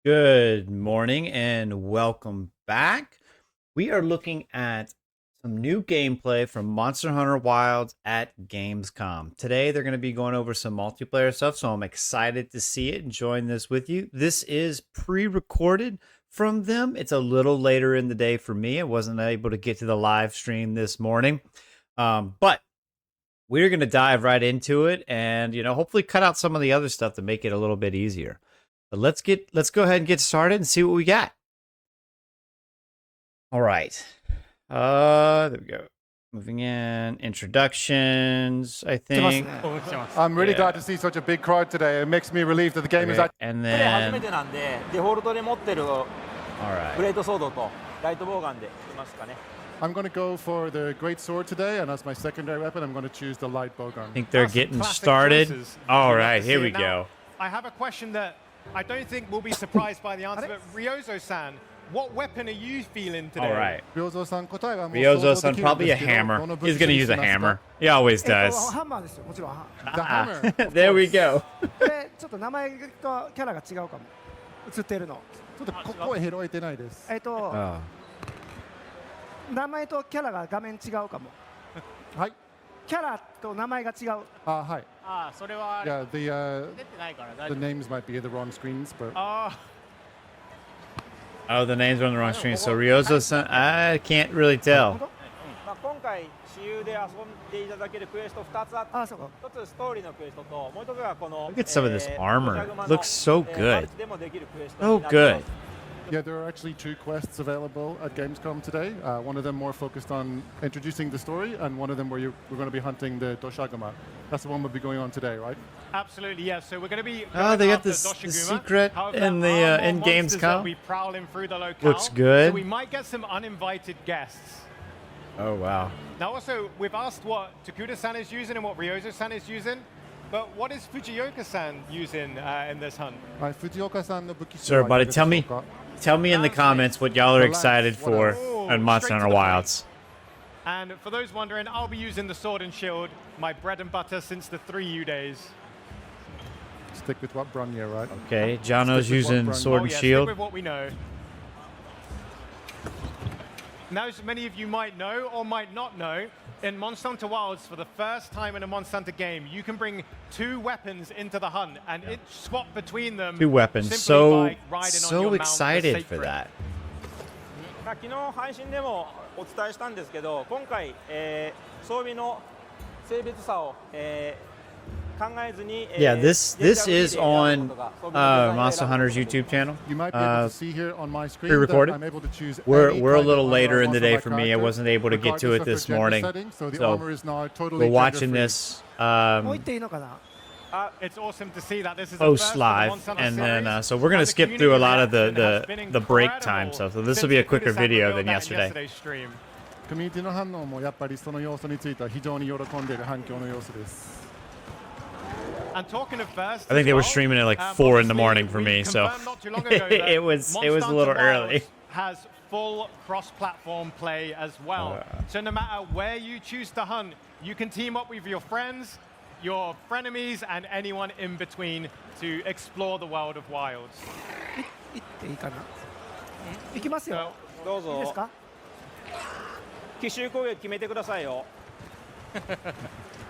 Good morning and welcome back. We are looking at some new gameplay from Monster Hunter Wilds at Gamescom. Today they're going to be going over some multiplayer stuff, so I'm excited to see it and join this with you. This is pre-recorded from them. It's a little later in the day for me. I wasn't able to get to the live stream this morning, but we're going to dive right into it and, hopefully cut out some of the other stuff to make it a little bit easier. But let's go ahead and get started and see what we got. All right. There we go. Moving in. Introductions, I think. I'm really glad to see such a big crowd today. It makes me relieved that the game is actually... And then... All right. I'm going to go for the great sword today, and as my secondary weapon, I'm going to choose the light bowgun. I think they're getting started. Choices. All right, here we go. I have a question that I don't think we'll be surprised by the answer, but Ryozo-san, what weapon are you feeling today? All right. Ryozo-san, probably a hammer. He's going to use a hammer. He always does. The hammer. There we go. ちょっと名前とキャラが違うかも。映ってるの。ちょっと声拾えてないです。名前とキャラが画面違うかも。はい。キャラと名前が違う。はい。それは Yeah, the names might be in the wrong screens, but... Oh, the names are on the wrong screen. So Ryozo-san, I can't really tell. 今回私有で遊んでいただけるクエスト2つあって、1つストーリーのクエストと、もう1つがこの Look at some of this armor. Looks so good. So good. Yeah, there are actually two quests available at Gamescom today. One of them more focused on introducing the story, and one of them where we're going to be hunting the Doshaguma. That's the one we'll be going on today, right? Absolutely, yes. So we're going to be. Oh, they got the secret in the in Gamescom. Looks good. So we might get some uninvited guests. Oh wow. Now, also, we've asked what Takuda-san is using and what Ryozo-san is using. But what is Fujioka-san using in this hunt? Sir, buddy, tell me in the comments what y'all are excited for on Monster Hunter Wilds. And for those wondering, I'll be using the sword and shield, my bread and butter since the 3U days. Stick with what Bronya, right? Okay, Jono's using sword and shield. Stick with what we know. Now, as many of you might know or might not know, in Monster Hunter Wilds, for the first time in a Monster Hunter game, you can bring two weapons into the hunt and it swap between them. Two weapons. So excited for that. 昨日配信でもお伝えしたんですけど、今回、装備の性別差を、Yeah, this is on Monster Hunter's YouTube channel. You might be able to see here on my screen pre-recorded. I'm able to choose we're a little later in the day for me. I wasn't able to get to it this morning. So we're watching this it's awesome to see that this is post live, and then so we're gonna skip through a lot of the break time stuff. So this will be a quicker video than yesterday. コミュニティの反応もやっぱりその要素については非常に喜んでいる反響の要素です。 And talking of first, I think they were streaming at like 4 in the morning for me, so it was a little early. Has full cross-platform play as well. So no matter where you choose to hunt, you can team up with your friends, your frenemies, and anyone in between to explore the world of Wilds. 行きますよ。どうぞ。いいですか？奇襲攻撃決めてくださいよ。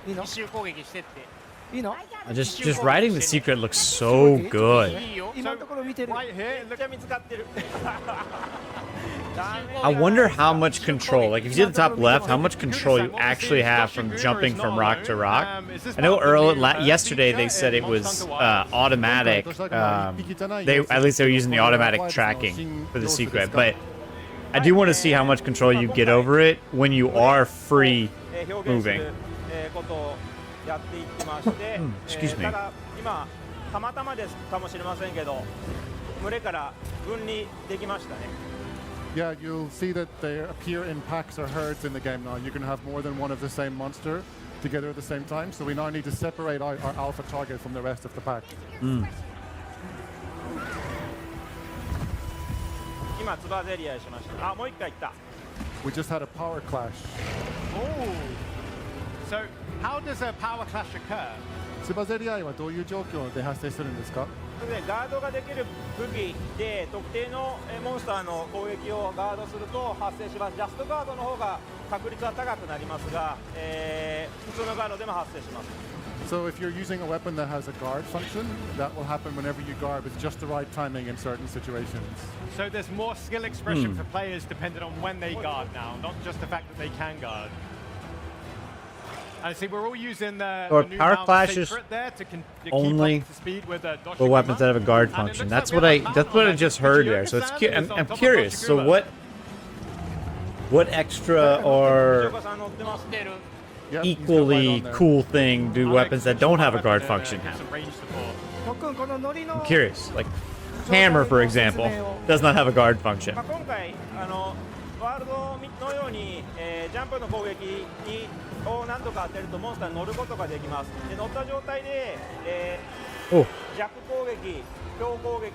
いいの？奇襲攻撃してって。 Just writing the secret looks so good. I wonder how much control, like if you see the top left, how much control you actually have from jumping from rock to rock. I know yesterday they said it was automatic. At least they were using the automatic tracking for the secret, but I do want to see how much control you get over it when you are free moving. Excuse me. 今たまたまですかもしれませんけど、群れから分離できましたね。Yeah, you'll see that they appear in packs or herds in the game now. You can have more than one of the same monster together at the same time. So we now need to separate our alpha target from the rest of the pack. 今つばぜり合いしました。あ、もう一回行った。We just had a power clash. Oh. So how does a power clash occur? つばぜり合いはどういう状況で発生するんですか?でガードができる武器で特定のモンスターの攻撃をガードすると発生します。ジャストガードの方が確率は高くなりますが、普通のガードでも発生します。 So if you're using a weapon that has a guard function, that will happen whenever you guard with just the right timing in certain situations. So there's more skill expression for players depending on when they guard now, not just the fact that they can guard. And see, we're all using the Or new power mount clashes secret there to only keep up to speed with for weapons that have a guard And it function. looks That's like what we have a that's what I mount just on heard that. there. So it's Fujioka-san is I'm on top of curious. So Doshiguma. what extra or 藤岡さん乗ってます。 Yep, he's got right equally on there. cool thing do weapons that don't have a guard function have? Some range support. 特訓このノリの I'm curious. Like hammer, for example, does not have a guard function. まあ今回ワールドのように、ジャンプの攻撃を何とか当てるとモンスターに乗ることができます。で乗った状態で、Oh, 弱攻撃、強攻撃、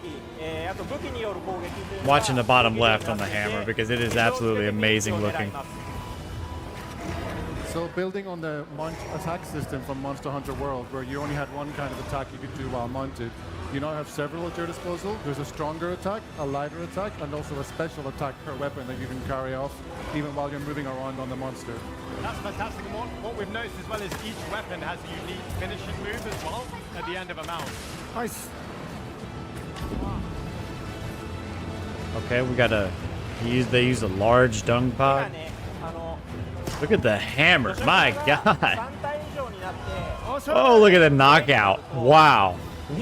あと武器による攻撃というのが watching the bottom できるよう left に on な the っていて hammer because it is absolutely amazing looking. So building on the attack system from Monster Hunter World, where you only had one kind of attack you could do while mounted, you now have several at your disposal. There's a stronger attack, a lighter attack, and also a special attack per weapon that you can carry off even while you're moving around on the monster. That's fantastic. And what we've noticed as well is each weapon has a unique finishing move as well at the end of a mount. Nice. Okay, we gotta they use a large dung 今 pod. ね Look at the hammer. My 3 God. 体以上になって Oh, look at the knockout. Wow.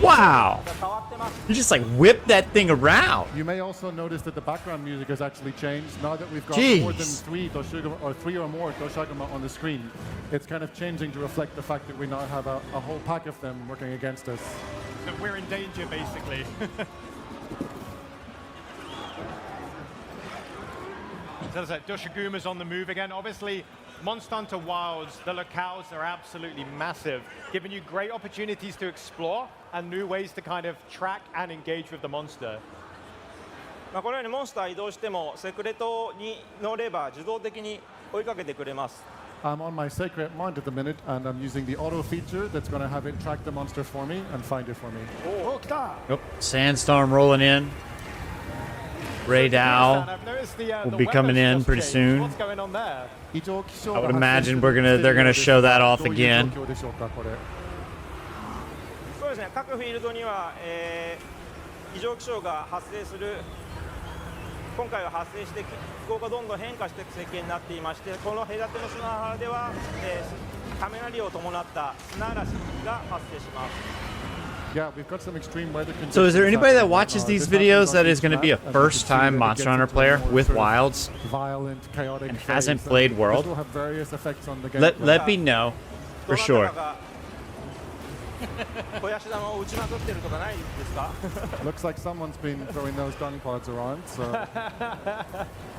Wow. 変わってます。 You just like whip that thing around. You may also notice that the background music has actually changed. Now that we've got more than Jeez. 3 or more Doshaguma on the screen, it's kind of changing to reflect the fact that we now have a whole pack of them working against us. So we're in danger, basically. So as I said, Doshiguma's on the move again. Obviously, Monster Hunter Wilds, the locales are absolutely massive, giving you great opportunities to explore and new ways to kind of track and engage with the monster. まあこのようにモンスター移動してもセクレトに乗れば自動的に追いかけてくれます。 I'm on my Sacred Mount at the minute, and I'm using the auto feature that's going to have it track the monster for me and find it for me. お来た。 Yep. Sandstorm rolling in. Rey Dau And I've noticed the will be coming weapons in just pretty changed. soon. What's going on there? I would imagine they're gonna show that off again. そうですね。各フィールドには、異常気象が発生する。今回は発生して気候がどんどん変化していく設計になっていまして、この隔ての砂原では、雷を伴った砂嵐が発生します。 Yeah, we've got some extreme weather conditions. So is there anybody that happening watches right now. these This happens videos on that each is going to map, be a and you can see first-time that it Monster gets Hunter into a player more with sort of Wilds violent, chaotic and phase, hasn't played this World? will have various effects on the game. Let me know for どなた sure. かが肥やし玉を打ちまくってるとかないですか？ Looks like someone's been throwing those dung pods around. So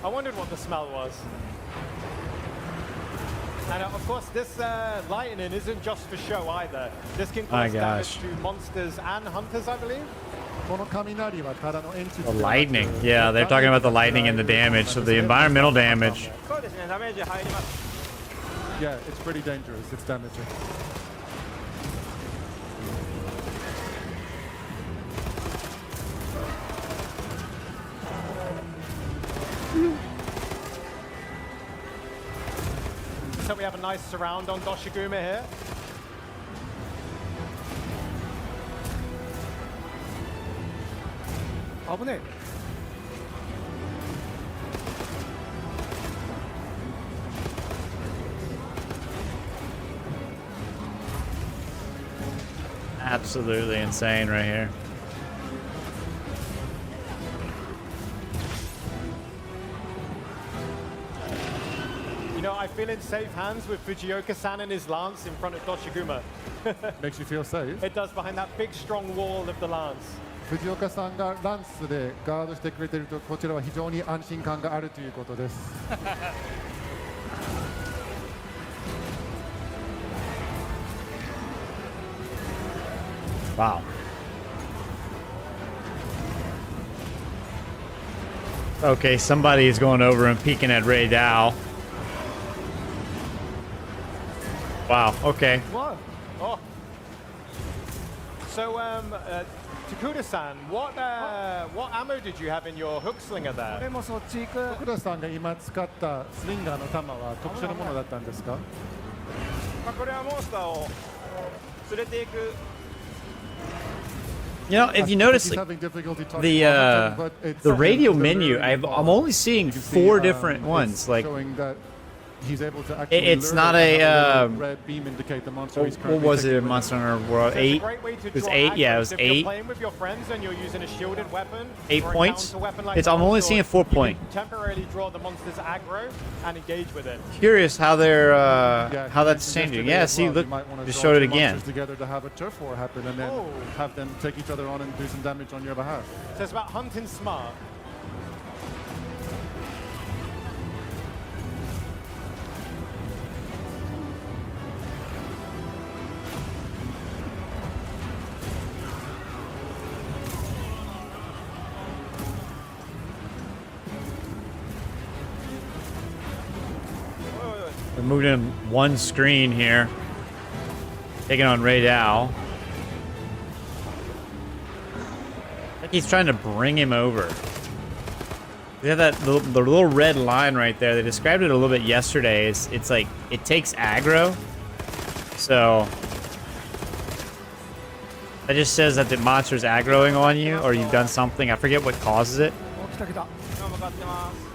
I wondered what the smell was. And of course, this lightning isn't just for show either. This can My cause damage gosh. to monsters and hunters, I believe. この雷はただの演出 The lightning. Yeah, they're talking about the lightning and the damage. So the environmental damage. そうですね。ダメージ入ります。 Yeah, it's pretty dangerous. It's damaging. So we have a nice surround on Doshiguma here. Absolutely insane right here. You know, I feel in safe hands with Fujioka-san and his lance in front of Doshiguma. Makes you feel safe. It does behind that big, strong wall of the lance. 藤岡さんがランスでガードしてくれてるとこちらは非常に安心感があるということです。Wow. Okay, somebody is going over and peeking at Rey Dau. Wow, okay. Oh. So, Takuda-san, what ammo did you have in your hook slinger こ there? れもそっち行く。徳田さんが今使ったスリンガーの弾は特殊なものだったんですか？まあ、これはモンスターを連れていく You know, if you notice, He's like, having difficulty talking the about it, but it's the radio it's menu, very I'm involved. only seeing You can see, 4 different it's ones. Like, showing that he's able to actually it's lure not it and a, have little red beam indicate the monster he's what currently was taking it? with Monster him. Hunter World So it's a 8. great way to It was draw 8. Yeah, it aggro. was So if 8. you're playing with your friends and you're using a shielded weapon, 8 or a points. counter weapon like It's I'm only Longsword, seeing 4 you can point. temporarily draw the monster's aggro and engage with it. Curious how they're Yeah, how he that's mentioned changing. yesterday Yeah, as see, well, look, you might wanna just draw showed it two again. monsters together to have a turf war happen and then Oh. have them take each other on and do some damage on your behalf. So it's about hunting smart. We're moving in one screen here. Taking on Rey Dau. I think he's trying to bring him over. We have the little red line right there. They described it a little bit yesterday. It's like it takes aggro. So that just says that the monster's aggroing on you or you've done something. I forget what causes it. お、来た来た。今向かってます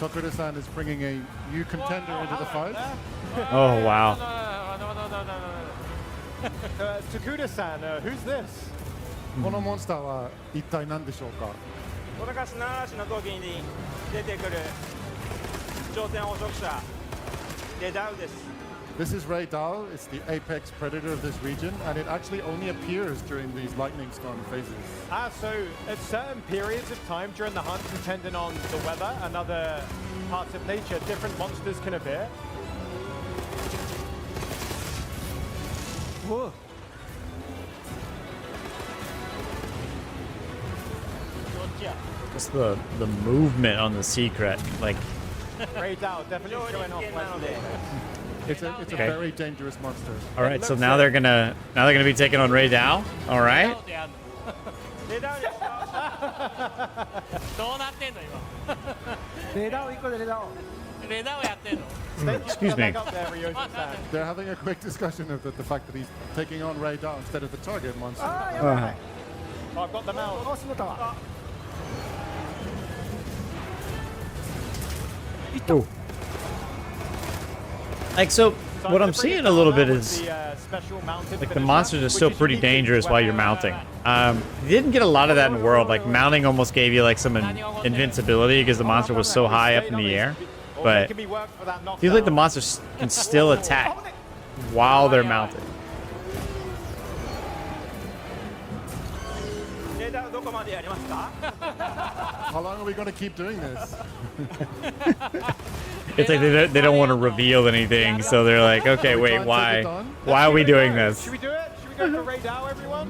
Tokuda-san is bringing a new contender into the fight. Oh, wow. Takuda-san, who's this? このモンスターは一体何でしょうか？お腹すなしの時に出てくる頂点捕食者レダウです This is Rey Dau. It's the apex predator of this region, and it actually only appears during these lightning storm phases. So at certain periods of time during the hunt, depending on the weather and other parts of nature, different monsters can appear. おう。 Just the movement on the secret. Like, Rey Dau definitely 非常に showing off 危険なの Western で It's a Okay. very dangerous monster. all right, so now they're gonna be taking on Rey Dau. All right. レダウですどうなってんの今レダオ行こうでレダオ。レダをやってんの Excuse me. leg up there, Ryoji-san. They're having a quick discussion of the fact that he's taking on Rey Dau instead of the target monster. ああ、やばいやばい。 Oh, I've got them out. あ、しまったわ。 Ooh. Like, so So what gonna I'm bring seeing it a little down bit now with is the, special mounted like the finisher, monsters are which still is pretty unique to dangerous while you're where, mounting. You didn't get a lot of that in World. Like mounting almost gave you like some invincibility because the monster was so high up in the air. But can be worked for that I feel like the knockdown. monsters can still attack while they're mounted. レダウどこまでやりますか How long are we going to keep doing this? It's like they don't want to reveal anything, so they're like, okay, wait, why are we doing this? Should we do it? Should we go for Rey Dau, everyone?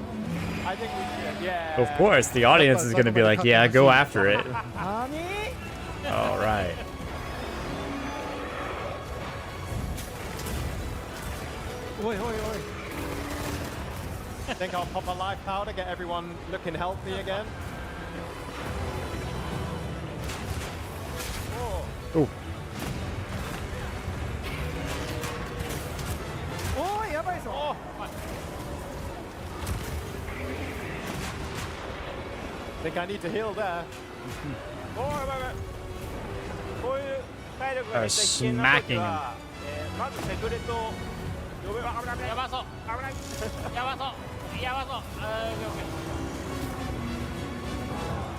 I think we should. Yeah. Of course, the audience is going to be like, yeah, go after it. なに？ All right. おいおいおい。 I think I'll pop a life powder, get everyone looking healthy again. Ooh. おい、やばいぞ。 Oh, I think I need to heal there. おーやばいやばいこういう体力がめっちゃ危険な時は、まずセクレトを呼べば危ない危ないやばそう危ないやばそうやばそう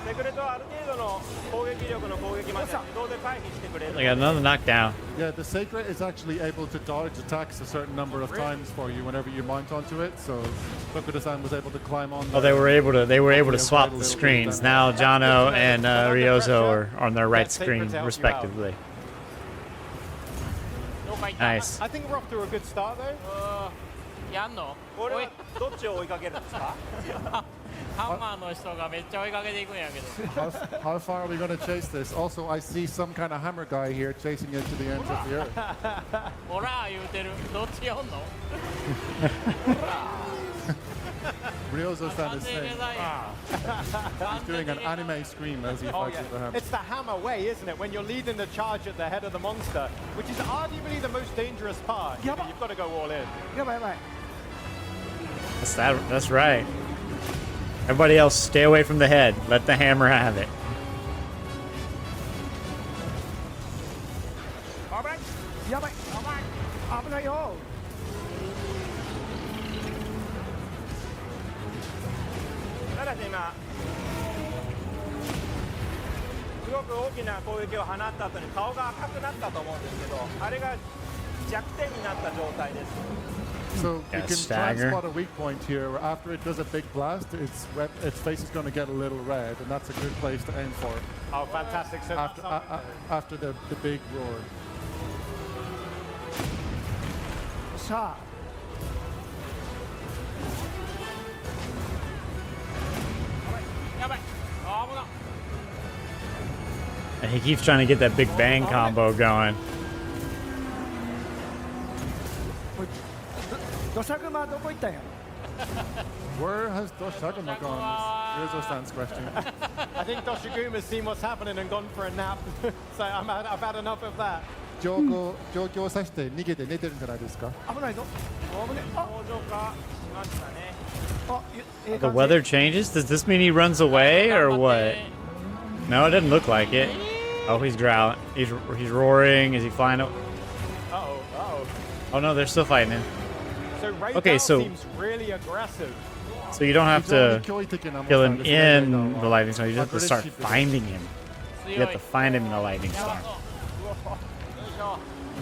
セクレトはある程度の攻撃力の攻撃まで自動で回避してくれる I got another knockdown. Yeah, the Sacred is actually able to dodge attacks a certain number of times for you whenever you mount onto it. So Tokuda-san was able to climb on. Oh, they were able to swap the screens. Now Jono and Ryozo are on their right screen, respectively. どっか行った Nice. I think we're off to a good start though. やんのこれはおいどっちを追いかけるんですかハンマーの人がめっちゃ追いかけていくんやけど How far are we going to chase this? Also, I see some kind of hammer guy here chasing it to the ends of the earth. ほら言うてるどっち読んの Ryozo-san is saying, he's doing an anime scream as he Oh, fights with the yeah. hammer. It's the hammer way, isn't it? When you're leading the charge at the head of the monster, which is arguably the most dangerous part. Yep. You've got to go all in. やばいやばい That's right. Everybody else, stay away from the head. Let the hammer have it. やばい危ないよただし今すごく大きな攻撃を放った後に顔が赤くなったと思うんですけど、あれが弱点になった状態です。 So you Yeah, can try and stagger. spot a weak point here. Where after it does a big blast, its face is going to get a little red, and that's a good place to aim for Oh, fantastic. So after the big roar. さあ やばいあ危な And he keeps trying to get that big bang combo going. 土砂熊どこ行ったんや Where has Doshaguma gone? Is Ryozo-san's question. I think Doshaguma's seen what's happening and gone for a nap. So I've had enough of that. 状況を指して逃げて寝てるんじゃないですか？危ないぞ危ねあ登場化しましたね。あええ The 感じ weather changes? Does this mean he runs away or what? No, it doesn't look like it. Oh, he's growling. He's roaring. Is he flying up? Uh-oh, uh-oh. Oh no, they're still fighting him. So Rey Okay, Dau so- seems really aggressive. So you don't have 非常に to 驚異的な kill him モンスターですね in the lightning storm. You just have to start アグレッシブ finding him. You have to find him in the lightning storm.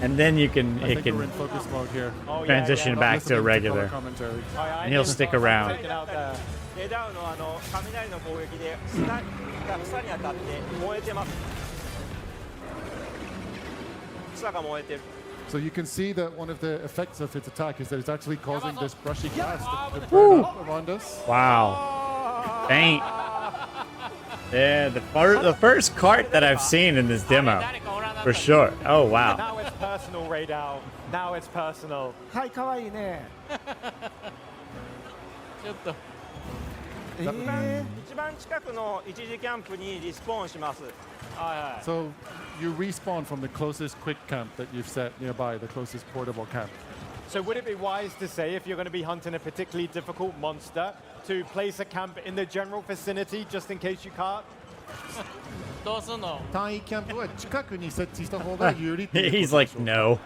And then you can I it think we're can in focus mode here. Oh, transition yeah. back Listening to color regular. commentary. And he'll stick around. Take it out there. レイダウの雷の攻撃で草が草に当たって燃えてます。草が燃えてる。 So you can see that one of the effects of its attack is that it's actually causing this brushy glass to burn up around us. Wow. Faint. Yeah, the first cart that I've seen in this demo. For sure. Oh, wow. Now it's personal, Rey Dau. Now it's personal. はいかわいいねちょっと一番近くの一時キャンプにリスポーンします。はいはい So you respawn from the closest quick camp that you've set nearby, the closest portable camp. So would it be wise to say, if you're going to be hunting a particularly difficult monster, to place a camp in the general vicinity just in case you can't? どうすんの単位キャンプは近くに設置した方が有利っていうことで He's しょう like, no.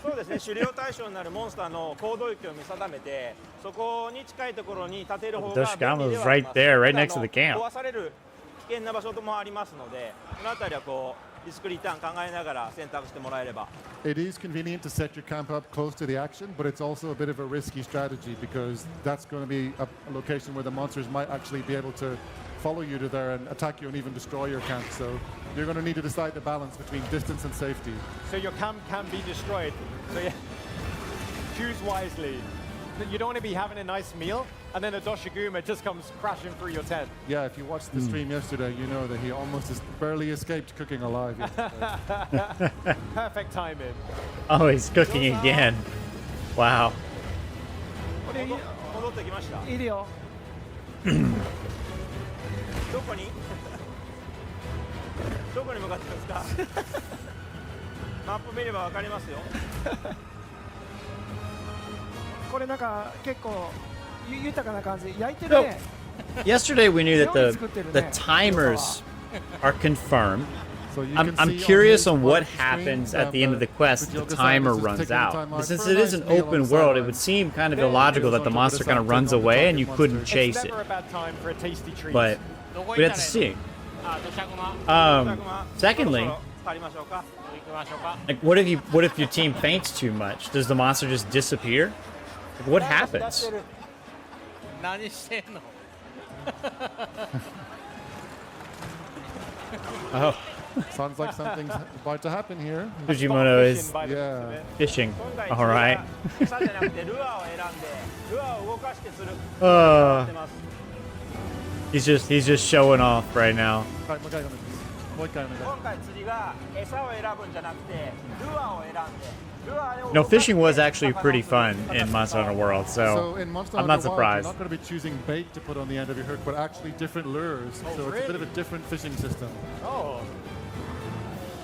そうですね。狩猟対象になるモンスターの行動域を見定めて、そこに近いところに建てる方が便利ではあります。 Doshigama's right there, right next to the camp. 壊される危険な場所もありますので、この辺りはこうリスクリターン考えながら選択してもらえれば。 It is convenient to set your camp up close to the action, but it's also a bit of a risky strategy because that's going to be a location where the monsters might actually be able to follow you to there and attack you and even destroy your camp. So you're going to need to decide the balance between distance and safety. So your camp can be destroyed. So yeah, choose wisely. You don't want to be having a nice meal and then a Doshiguma just comes crashing through your tent. Yeah, if you watched the stream yesterday, you know that he almost barely escaped cooking alive yesterday. Perfect timing. Oh, he's cooking again. Wow. これ戻ってきました。いるよどこにどこに向かってるんですかマップ見ればわかりますよ。これなんか結構豊かな感じ焼いてるね Yesterday we knew that the timers are confirmed. So you I'm can see curious his on what screen, happens at the end of the quest. The Fujioka-san timer is just runs ticking the out. time But out since for a it is nice an meal on open the world, it sideline. would seem kind of illogical that the monster's going to runs away and you couldn't It's chase it. never a bad time for a tasty treat. But どこ we 行っ have た to らいい see. あ土砂熊 Secondly, そろそろ帰りましょうか。行きましょうか like, what if your team faints too much? Does the monster just disappear? Like, what happens? 何してんの Oh, Sounds like something's about to happen here. Fujimoto is By the looks of Yeah. it. fishing. 今回 All right. 草じゃなくてルアーを選んでルアーを動かしてする。 Uh, ってます。 he's just showing off right now. はい、もう一回お願いします。もう一回お願いします。今回釣りが餌を選ぶんじゃなくてルアーを選んで No, fishing was actually pretty fun in Monster Hunter World, so in Monster I'm Hunter not surprised. Wild, you're not going to be choosing bait to put on the end of your hook, but actually different lures. So it's a bit of a different fishing system. Oh,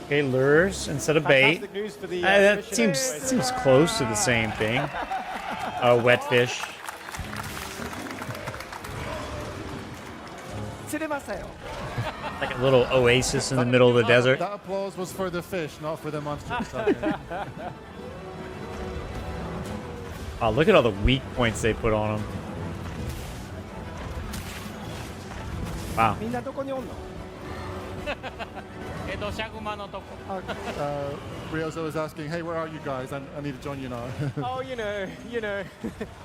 Okay, lures instead of bait. fantastic news for the That fishing seems close to the same thing. Wet fish. 釣れましたよ。 Like a little oasis in the middle of the desert. That applause was for the fish, not for the monster. Okay. Oh, look at all the weak points they put on them. Wow. みんなどこにおんの？土砂熊のとこ Ryozo is asking, hey, where are you guys? I need to join you now. Oh, you know,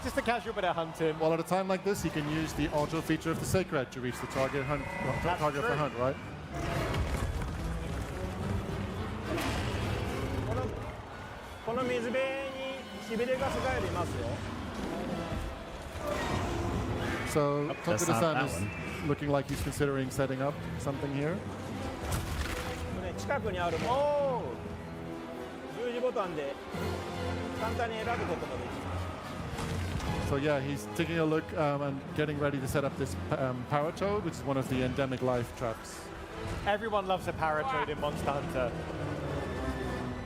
just a casual bit of hunting. Well, at a time like this, you can use the auto feature of the Sacred to reach the target hunt, target for hunt, right? この水辺にしびれガスガエルいますよ。 So that's not Tokura-san that is one. looking like he's considering setting up something here. ね、近くにあるもの十字ボタンで簡単に選ぶことができます。 So yeah, he's taking a look and getting ready to set up this paratoad, which is one of the endemic life traps. Everyone loves a paratoad in Monster Hunter.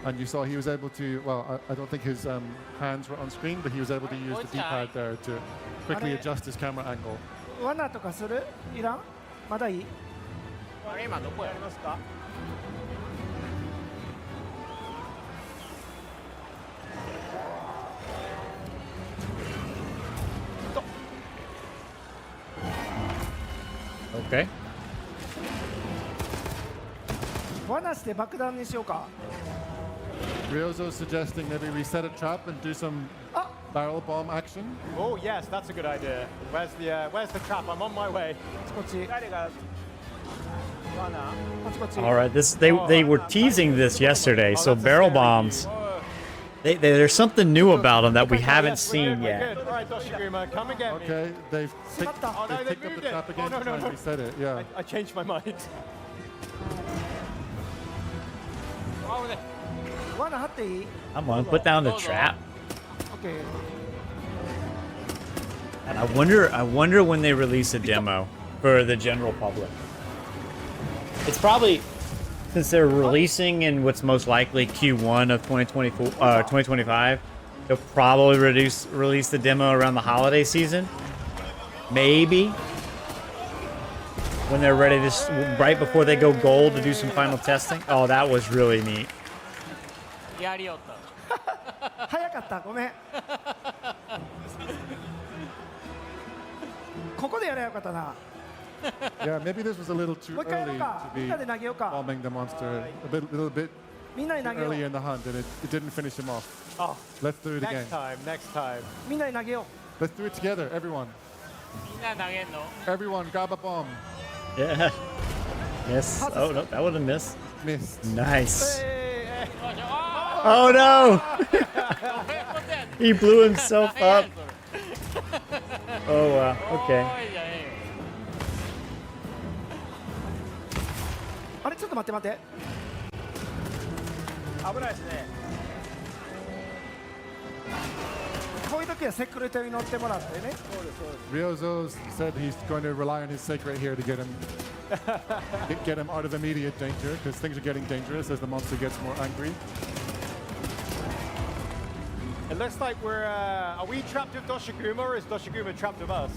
And you saw he was able to, well, I don't think his hands were on screen, but he was able to use the D-pad there to quickly adjust his camera angle. 罠とかする？いらん？まだいい？あれ今どこやありますか？ Okay. 罠して爆弾にしようか。 Ryozo's suggesting maybe we set a trap and do some barrel bomb action. Oh yes, that's a good idea. Where's the trap? I'm on my way. こっちこっち。誰が罠？こっちこっち。 All right. They were teasing this yesterday. So barrel bombs. There's something new about them that we haven't Yes, we're seen good, we're yet. good. All right, Doshiguma, come and get me. Okay, they've picked, Oh, no, they've they picked up moved the it. trap again Oh, no, to try no, and no. reset it. Yeah. I changed my mind. あ危ね罠張っていい？ Come on, put down the trap. オッケー。 And I wonder when they release a demo for the general public. It's probably, since they're releasing in what's most likely Q1 of 2025, they'll probably release the demo around the holiday season. Maybe when they're ready to, right before they go gold to do some final testing. Oh, that was really neat. やりよった早かったごめん。ここでやればよかったな。 Yeah, maybe this was a little too もう一回やろ early うか。 to み be んなで投げようか。 bombing the monster. Little bit みんなで投げよ early う。 in the hunt, and it didn't finish him off. Oh, Let's do it again. next time, next time. みんなで投げよ Let's do it together, everyone. みんな投げんの Everyone, grab a bomb. Yeah. Miss. Oh, no, that would have missed. Missed. う。 Nice. よいしょあ Oh, no. ーどういうことやねん He blew himself 何や up. ねんそれ Oh, wow. お Okay. ーいじゃねえよあれちょっと待って待って。危ないですね。こういう時はセクレタリーに乗ってもらってね。 Ryozo said he's going to rely on his sacred here to get him get him out of immediate danger, because things are getting dangerous as the monster gets more angry. It looks like are we trapped with Doshiguma or is Doshiguma trapped with us?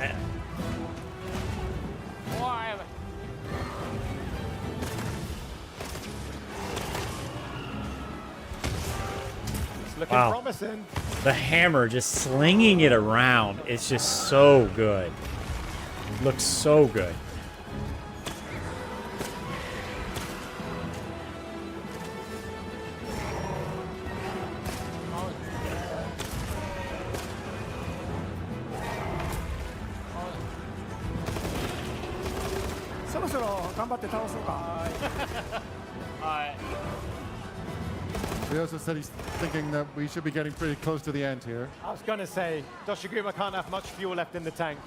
Eh, おーやばい It's looking Wow. promising. The hammer just slinging it around. It's just so good. Looks so good. Oh. そろそろ頑張って倒そうか。はい Ryozo said he's thinking that we should be getting pretty close to the end here. I was gonna say, Doshiguma can't have much fuel left in the tank.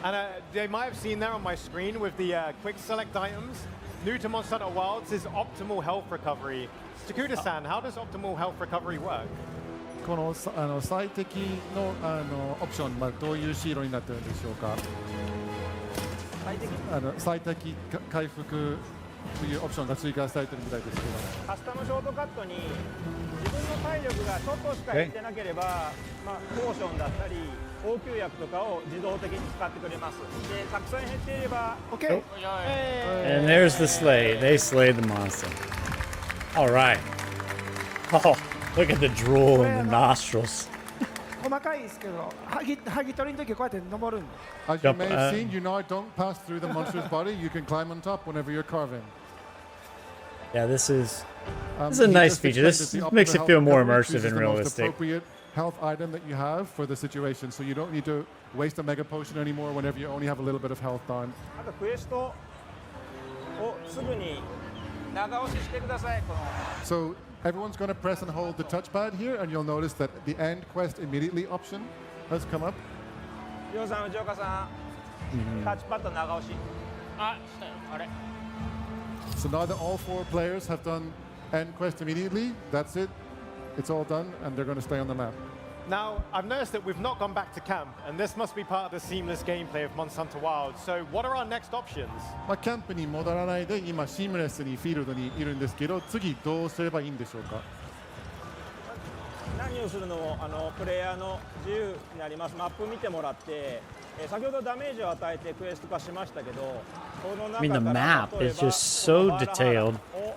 And they might have seen there on my screen with the quick select items. New to Monster Hunter Wilds is optimal health recovery. Takuda-san, how does optimal health recovery work? この最適のオプション、どういうシーロになってるんでしょうか。最適回復というオプションが追加されてるみたいですけど。カスタムショートカットに自分の体力がちょっとしかいってなければ、ポーションだったり応急薬とかを自動的に使ってくれます。で、たくさん減っていれば OK And there's the slay. They slayed the monster. All right. Oh, look at the drool in the nostrils. 細かいですけど剥ぎ取りの時はこうやって登るんで As you may have seen, you now don't pass through the monster's body. You can climb on top whenever you're carving. Yeah, this is a he nice just feature. explained This that the makes it optimal feel health more recovery immersive chooses and the most realistic. appropriate health item that you have for the situation, so you don't need to waste a mega potion anymore whenever you only have a little bit of health on. あとクエストをすぐに長押ししてください。この So everyone's going to press and hold the touchpad here, and you'll notice that the end quest immediately option has come up. リオさん、藤岡さん、タッチパッド長押し。あ、したよ。あれ。 So now that all 4 players have done end quest immediately, that's it. It's all done, and they're going to stay on the map. Now, I've noticed that we've not gone back to camp, and this must be part of the seamless gameplay of Monster Hunter Wilds. So, what are our next options? キャンプに戻らないで今シームレスにフィールドにいるんですけど、次どうすればいいんでしょうか。何をするのもプレイヤーの自由になります。マップ見てもらって、先ほどダメージを与えてクエスト化しましたけど、その I mean, 中 the から map 例え is ば just so このバラハラ detailed. を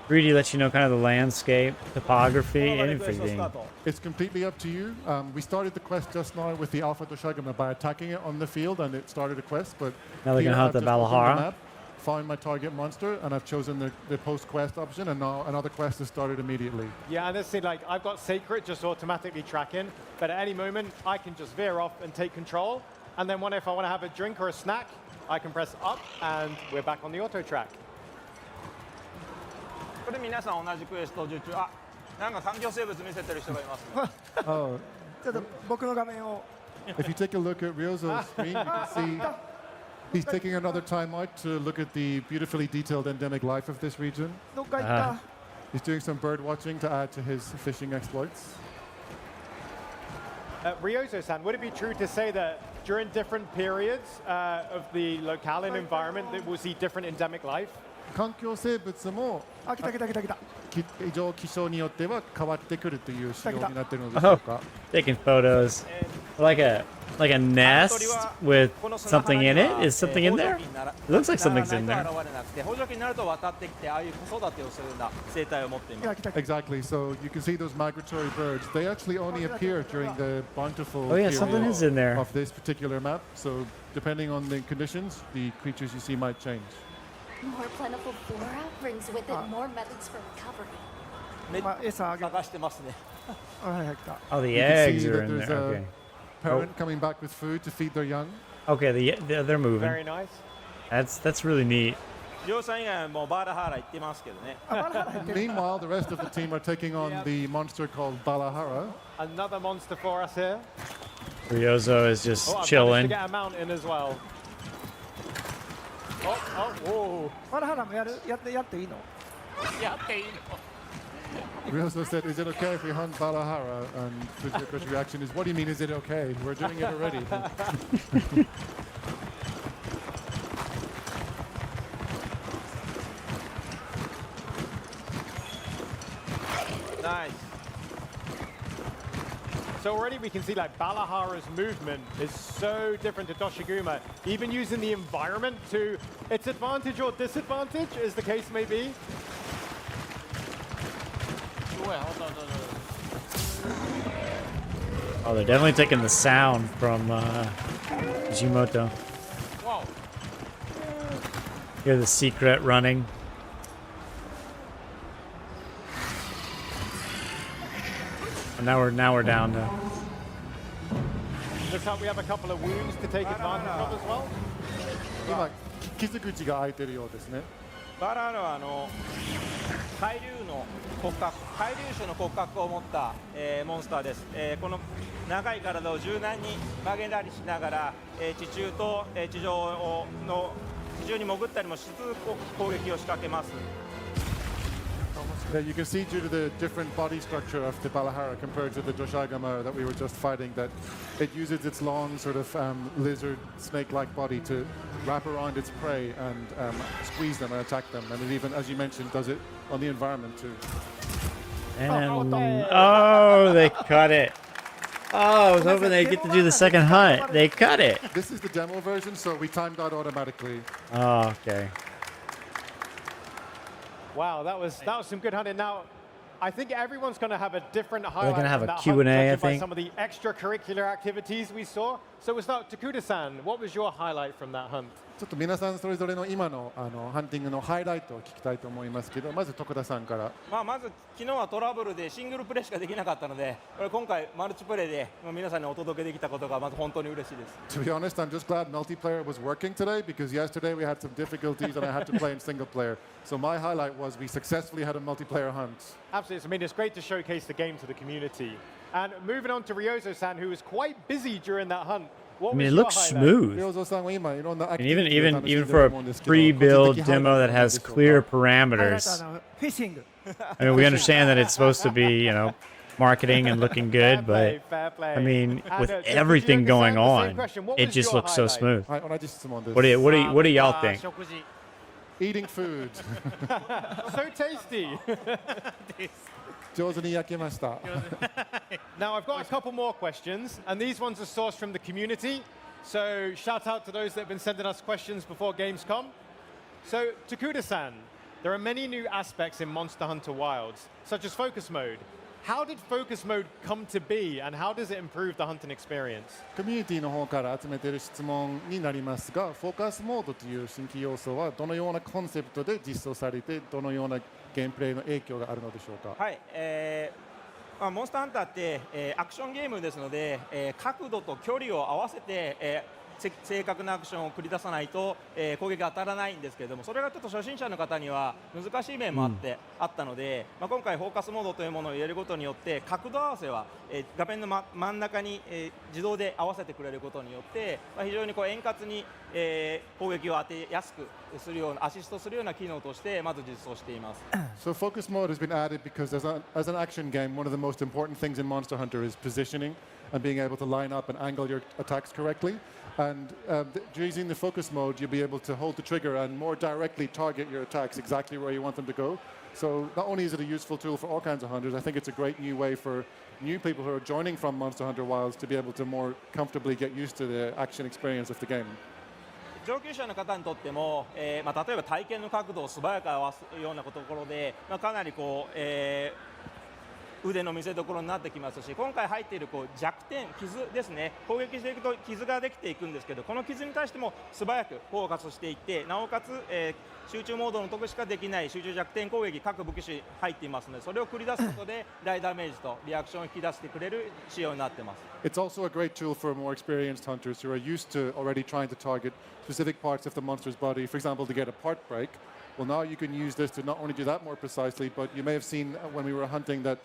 3D lets you know kind of the landscape, こ topography, の場でクエストス everything. タート。 It's completely up to you. We started the quest just now with the Alpha Doshagama by attacking it on the field, and it started a quest. But Now they're here gonna hunt I've the just opened Valhalla. map, found my target monster, and I've chosen the post-quest option, and now another quest has started immediately. Yeah, and this is like I've got Sacred just automatically tracking, but at any moment I can just veer off and take control. And then if I want to have a drink or a snack, I can press up, and we're back on the auto track. これ皆さん同じクエスト受注。あ、なんか環境生物見せてる人がいますね。 Oh, ちょっと僕の画面を if you take a look at Ryozo's screen, you can see he's taking another time out to look at the beautifully detailed endemic life of this region. どっか行った、 He's doing some bird watching to add to his fishing exploits. Ryozo-san, would it be true to say that during different periods of the locale and environment that we'll see different endemic life? 環境生物もあ、来た異常気象によっては変わってくるという仕様になっているのでしょうか。 Taking photos. Like a nest with something in it? Is something in there? It looks like something's in there. 補助機になると渡ってきて、ああいう子育てをするような生態を持っています。来た Exactly. So you can see those migratory birds. They actually only appear during the bountiful Oh yeah, period something is in there. of this particular map. So depending on the conditions, the creatures you see might change. More plentiful flora brings with it more methods for recovery. 今餌あげる探してますね。あ、はいはい来た Oh, the You can eggs see are that in there's there. a Okay. parent coming back with food to feed their young. Okay, they're moving. Very nice. That's really neat. ジョーさん以外はもうバーラハーラ行ってますけどね。 あ、バラハラ入ってる Meanwhile, the rest of the team are taking on Yeah. the monster called Balahara. Another monster for us here. Ryozo is just Oh, I've managed to chilling. get a mount in as well. Oh, whoa. バラハラもやっていいのやっていいの We also said, is it okay if we hunt Balahara? And Fujiko's reaction is, what do you mean, is it okay? We're doing it already. Nice. So already we can see like Balahara's movement is so different to Doshiguma. Even using the environment to its advantage or disadvantage, as the case may be. すごい、ほんとほんとほんと Oh, they're definitely taking the sound from Jimoto. Wow. Hear the secret running. And now we're down to. Looks like we have a couple of wounds to take advantage of as well. 今、傷口が開いてるようですね。バーラハーラは海竜の骨格、海竜種の骨格を持った、モンスターです。この長い体を柔軟に曲げたりしながら、地中と、地上に潜ったりもしつつ攻撃を仕掛けます。Yeah, you can see due to the different body structure of the Balahara compared to the Joshagama that we were just fighting that it uses its long sort of lizard snake-like body to wrap around its prey and squeeze them and attack them. And it even, as you mentioned, does it on the environment too. And oh, they cut it. Oh, I was hoping they'd get to do the second hunt. They cut it. This is the demo version, so we timed out automatically. Oh, okay. Wow, that was some good hunting. Now, I think everyone's going to have a different highlight. gonna have from a that Q&A, hunt, I judging by think. some of the extracurricular activities we saw. So we'll start, Takuda-san, what was your highlight from that hunt? ちょっと皆さんそれぞれの今のハンティングのハイライトを聞きたいと思いますけど、まず徳田さんから。まず昨日はトラブルでシングルプレイしかできなかったので、これ今回マルチプレイで皆さんにお届けできたことがまず本当に嬉しいです。To be honest, I'm just glad multiplayer was working today because yesterday we had some difficulties and I had to play in single player. So my highlight was we successfully had a multiplayer hunt. Absolutely. I mean, it's great to showcase the game to the community. And moving on to Ryozo-san, who was quite busy during that hunt. What I mean, was it your looks highlight? smooth. 両蔵さんは今いろんなアク And ティビティを楽しんで even る for と思うん a ですけど、 pre-build 個人的ハイ demo ライ that トは何 has でしょうか？ clear ハイライト parameters. フィッシング I mean, we understand that it's supposed to be, you know, marketing and looking good, but Fair play. I mean, And, with to everything Fujioka-san, going the same on, question. What it was just your looks so highlight? smooth. はい、同じ質問です。 What do y'all think? 食事 Eating food So tasty. 上手に焼けました。 Now, I've got a couple more questions, and these ones are sourced from the community. So, shout out to those that have been sending us questions before Gamescom. So, Takuda-san, there are many new aspects in Monster Hunter Wilds, such as focus mode. How did focus mode come to be, and how does it improve the hunting experience? コミュニティの方から集めている質問になりますが、フォーカスモードという新規要素はどのようなコンセプトで実装されて、どのようなゲームプレイの影響があるのでしょうか。はい、モンスターハンターって、アクションゲームですので、角度と距離を合わせて、正確なアクションを繰り出さないと、攻撃が当たらないんですけれども、それがちょっと初心者の方には難しい面もあったので、今回フォーカスモードというものを入れることによって角度合わせは、画面の、真ん中に、自動で合わせてくれることによって、非常に円滑に、攻撃を当てやすくするようなアシストするような機能としてまず実装しています。So focus mode has been added because as an action game, one of the most important things in Monster Hunter is positioning and being able to line up and angle your attacks correctly. And using the focus mode, you'll be able to hold the trigger and more directly target your attacks exactly where you want them to go. So not only is it a useful tool for all kinds of hunters, I think it's a great new way for new people who are joining from Monster Hunter Wilds to be able to more comfortably get used to the action experience of the game. 上級者の方にとっても、例えば体験の角度を素早く合わすようなところで、かなり腕の見せ所になってきますし、今回入っている弱点、傷ですね、攻撃していくと傷ができていくんですけど、この傷に対しても素早くフォーカスしていって、なおかつ、集中モードの時しかできない集中弱点攻撃、各武器種入っていますので、それを繰り出すことで大ダメージとリアクションを引き出してくれる仕様になっています。It's also a great tool for more experienced hunters who are used to already trying to target specific parts of the monster's body, for example, to get a part break. Well, now you can use this to not only do that more precisely, but you may have seen when we were hunting that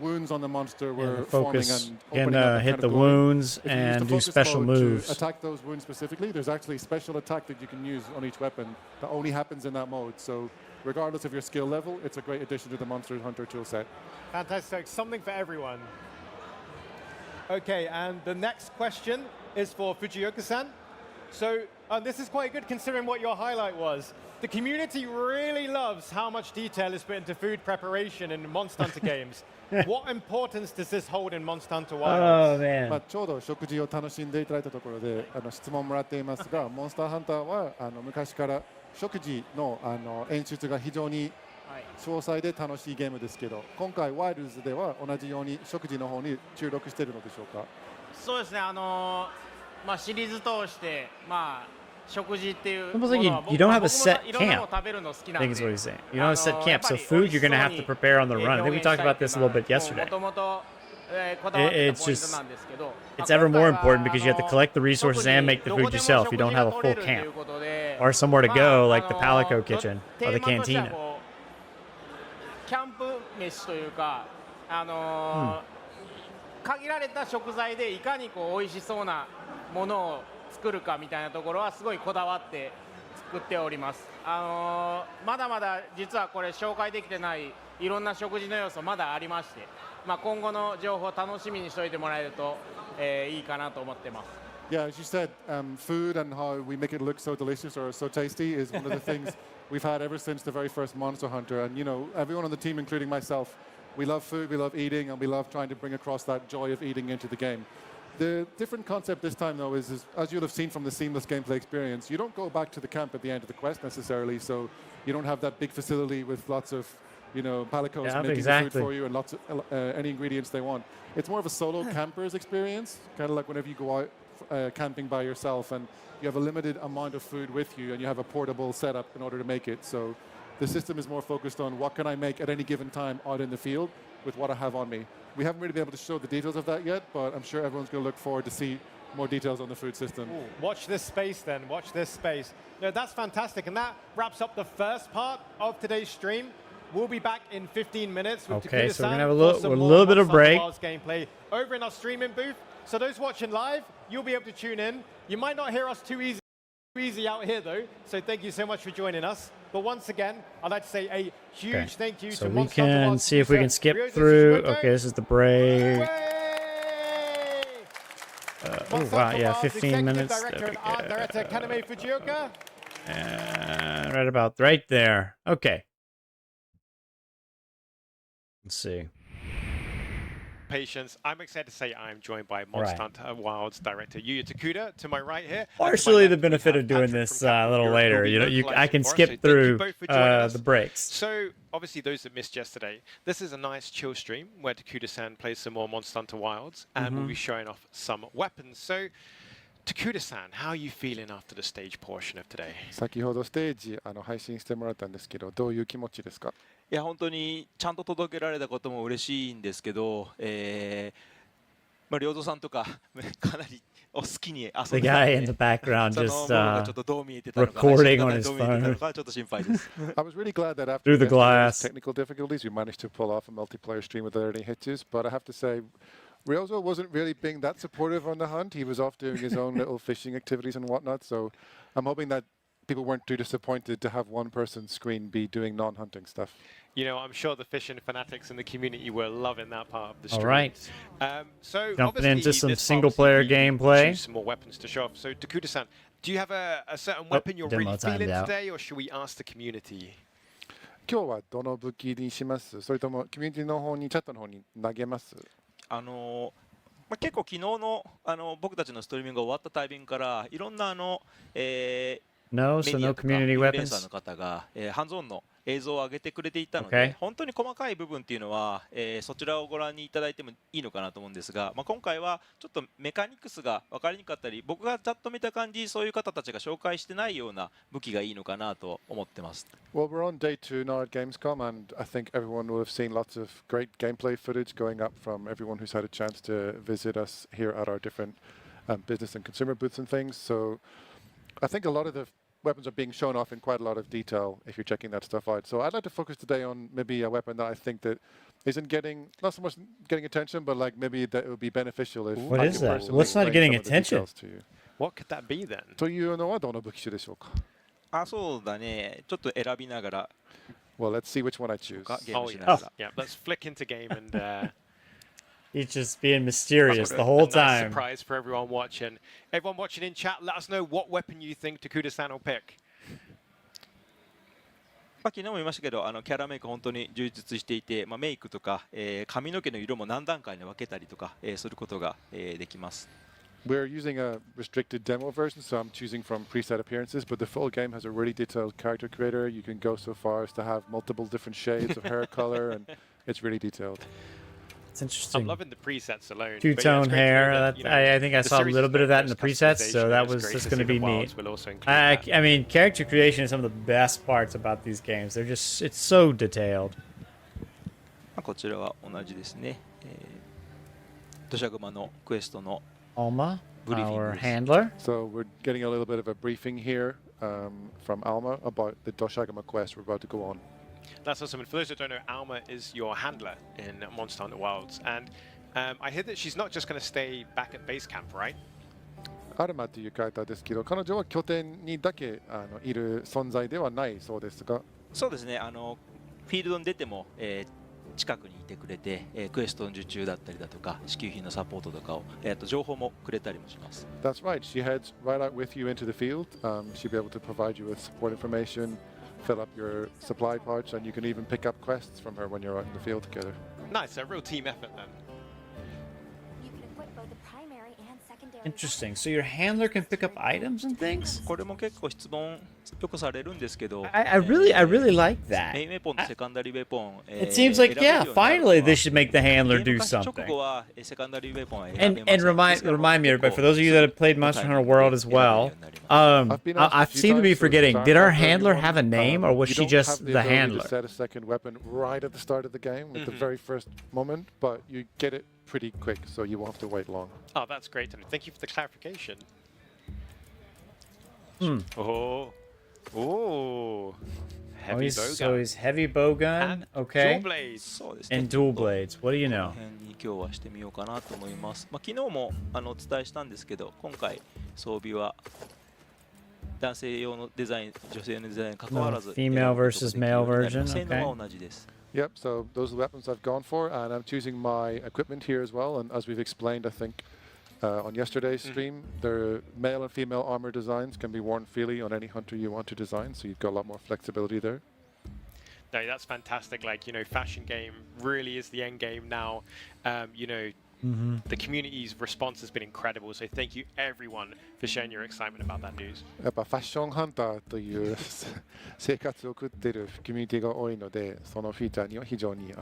wounds on the monster were forming focus and can opening up and hit kind the of glowing. wounds If you use the and do focus special mode moves. to attack those wounds specifically, there's actually a special attack that you can use on each weapon that only happens in that mode. So regardless of your skill level, it's a great addition to the Monster Hunter toolset. Fantastic, something for everyone. Okay, and the next question is for Fujioka-san. So this is quite good considering what your highlight was. The community really loves how much detail is put into food preparation in Monster Hunter games. What importance does this hold in Monster Hunter Wilds? Oh man. ちょうど食事を楽しんでいただいたところで質問もらっていますが、モンスターハンターは昔から食事の演出が非常に詳細で楽しいゲームですけど、今回ワイルズでは同じように食事の方に注力しているのでしょうか。そうですね、シリーズ通して食事っていう Almost like you don't have a set いろんなの camp. 食べるの好きな I ん think で is what he's saying. You don't have a set camp, so food you're going to have to prepare on the run. I think we talked about this a little bit yesterday. もともとこだわってた It's ポイント just なんですけど it's ever more important because you have to collect the resources and make the food yourself. You don't have a full camp or somewhere to go like the Palico kitchen or the cantina. 飯というか、限られた食材でいかにこう美味しそうなものを作るかみたいなところはすごいこだわって作っております。まだまだ実はこれ紹介できてないいろんな食事の要素まだありまして、今後の情報楽しみにしておいてもらえると、いいかなと思ってます。Yeah, as you said, food and how we make it look so delicious or so tasty is one of the things we've had ever since the very first Monster Hunter. And, you know, everyone on the team, including myself, we love food, we love eating, and we love trying to bring across that joy of eating into the game. The different concept this time, though, is as you'll have seen from the seamless gameplay experience, you don't go back to the camp at the end of the quest necessarily, so you don't have that big facility with lots of, you know, palicos making the food for you and lots of any ingredients they want. It's more of a solo camper's experience, kind of like whenever you go out camping by yourself and you have a limited amount of food with you and you have a portable setup in order to make it. So the system is more focused on what can I make at any given time out in the field with what I have on me. We haven't really been able to show the details of that yet, but I'm sure everyone's going to look forward to see more details on the food system. Ooh, watch this space then, watch this space. No, that's fantastic, and that wraps up the first part of today's stream. We'll be back in 15 minutes with Okay, so we're Takuda-san gonna have for some a more little bit of Monster Hunter break. Wilds gameplay over in our streaming booth. So those watching live, you'll be able to tune in. You might not hear us too easy out here though, so thank you so much for joining us. But once again, I'd like to say a huge thank you so to we Monster Hunter can Wilds see if we can producer, skip Ryozo through. Tsuchimoto. Okay, this is the break. Way! Oh Monster wow, Hunter yeah, Wilds 15 Executive minutes. Director There and we Art Director go. Kaname Fujioka. Right there. Okay. Let's see. Patience. I'm excited to say I'm joined by Monster Hunter Wilds director Yuya Takuda to my right here. Partially the benefit of doing this a little later. You know, I can skip through the breaks. So obviously, those that missed yesterday, this is a nice chill stream where Takuda-san plays some more Monster Hunter Wilds, and we'll be showing off some weapons. So, Takuda-san, how are you feeling after the stage portion of today? 先ほどステージ配信してもらったんですけど、どういう気持ちですか？いや本当にちゃんと届けられたことも嬉しいんですけど、良三さんとかかなりお好きに遊んでたので、 The guy in the background その just 僕がちょっとどう見えてたのか、 recording 配 on 信 his がどう見えてたの phone かちょっと心配です。I was really glad that after through the investing in glass. those technical difficulties, we managed to pull off a multiplayer stream without any hitches. But I have to say, Ryozo wasn't really being that supportive on the hunt. He was off doing his own little fishing activities and whatnot. So I'm hoping that people weren't too disappointed to have one person's screen be doing non-hunting stuff. You know, I'm sure the fishing fanatics in the community were loving that part of the stream. All right. So Jumping obviously into some this single-player obviously we gameplay. choose some more weapons to show off. So Takuda-san, do you have a certain weapon you're demo really timed feeling out. today, or should we ask the community? 今日はどの武器にします？それともコミュニティの方にチャットの方に投げます？結構昨日の僕たちのストリーミングが終わったタイミングからいろんなNo, メ so ディ no アとかイ community ンフルエンサー weapons. の方がハンズオンの映像を上げてくれていたので、 Okay. 本当に細かい部分っていうのはそちらをご覧にいただいてもいいのかなと思うんですが、今回はちょっとメカニクスが分かりにくかったり、僕がざっと見た感じそういう方たちが紹介してないような武器がいいのかなと思ってます。 Well, we're on day 2 now at Gamescom, and I think everyone will have seen lots of great gameplay footage going up from everyone who's had a chance to visit us here at our different business and consumer booths and things. So I think a lot of the weapons are being shown off in quite a lot of detail if you're checking that stuff out. So I'd like to focus today on maybe a weapon that I think that isn't getting, not so much getting attention, but like maybe that it would be beneficial if What I is could that? personally What's not bring getting some of the attention? details to you. What could that be then? というのはどの武器種でしょうか？そうだね、ちょっと選びながら Well, let's see which one I choose. ゲー Oh ムし yes, ながら。 yeah. Let's flick into game and. He's just being mysterious the whole a nice time. surprise for everyone watching. Everyone watching in chat, let us know what weapon you think Takuda-san will pick. 昨日も言いましたけど、キャラメイク本当に充実していて、メイクとか、髪の毛の色も何段階に分けたりとか、することが、できます。We're using a restricted demo version, so I'm choosing from preset appearances, but the full game has a really detailed character creator. You can go so far as to have multiple different shades of hair color, and it's really detailed. It's I'm interesting. loving the presets alone. Two-tone hair. I think I saw a little bit of that in the presets, so that was just going to be neat. I mean, character creation is some of the best parts about these games. They're just, it's so detailed. こちらは同じですね。土砂熊のクエストの Alma, Briefing our news. handler. So we're getting a little bit of a briefing here from Alma about the Doshagama quest we're about to go on. That's awesome. And for those that don't know, Alma is your handler in Monster Hunter Wilds. And I hear that she's not just going to stay back at base camp, right? アルマっていうキャラクターですけど、彼女は拠点にだけいる存在ではないそうですが、そうですね、フィールドに出ても、近くにいてくれて、クエストの受注だったりだとか、支給品のサポートとかを、情報もくれたりもします。That's right. She heads right out with you into the field. She'll be able to provide you with support information, fill up your supply pouch, and you can even pick up quests from her when you're out in the field together. Nice, a real team effort then. You can equip both the primary and secondary. Interesting. So your handler can pick up items and things? これも結構質問よくされるんですけど、I really like that. メインウェポンとセカンダリーウェポン、It seems like, yeah, finally they should make the handler do 直 something. 後はセカンダリーウェポンは選べ And ません。 remind me, everybody, for those of you that have played Monster Hunter World as well, I seem to be forgetting. Did our handler have a name, or was she just the handler? You set a second weapon right at the start of the game with the very first moment, but you get it pretty quick, so you won't have to wait long. Oh, that's great. And thank you for the clarification. Oh, heavy bow So gun. he's heavy bow gun, And okay, dual blades. そうですね。 and dual blades. What do you こ know? の辺に今日はしてみようかなと思います。まあ、昨日もお伝えしたんですけど、今回装備は男性用のデザイン、女性用のデザインに関わらず、 Female versus male version, 性能は同じです。Yep, so those are the weapons I've gone for, and I'm choosing my equipment here as well. And as we've explained, I think on yesterday's stream, the male and female armor designs can be worn freely on any hunter you want to design, so you've got a lot more flexibility there. No, that's fantastic. Like, fashion game really is the end game now. The community's response has been incredible. So thank you everyone for sharing your excitement about that news. やっぱファッションハンターという生活を送っているコミュニティが多いので、そのフィーチャーには非常に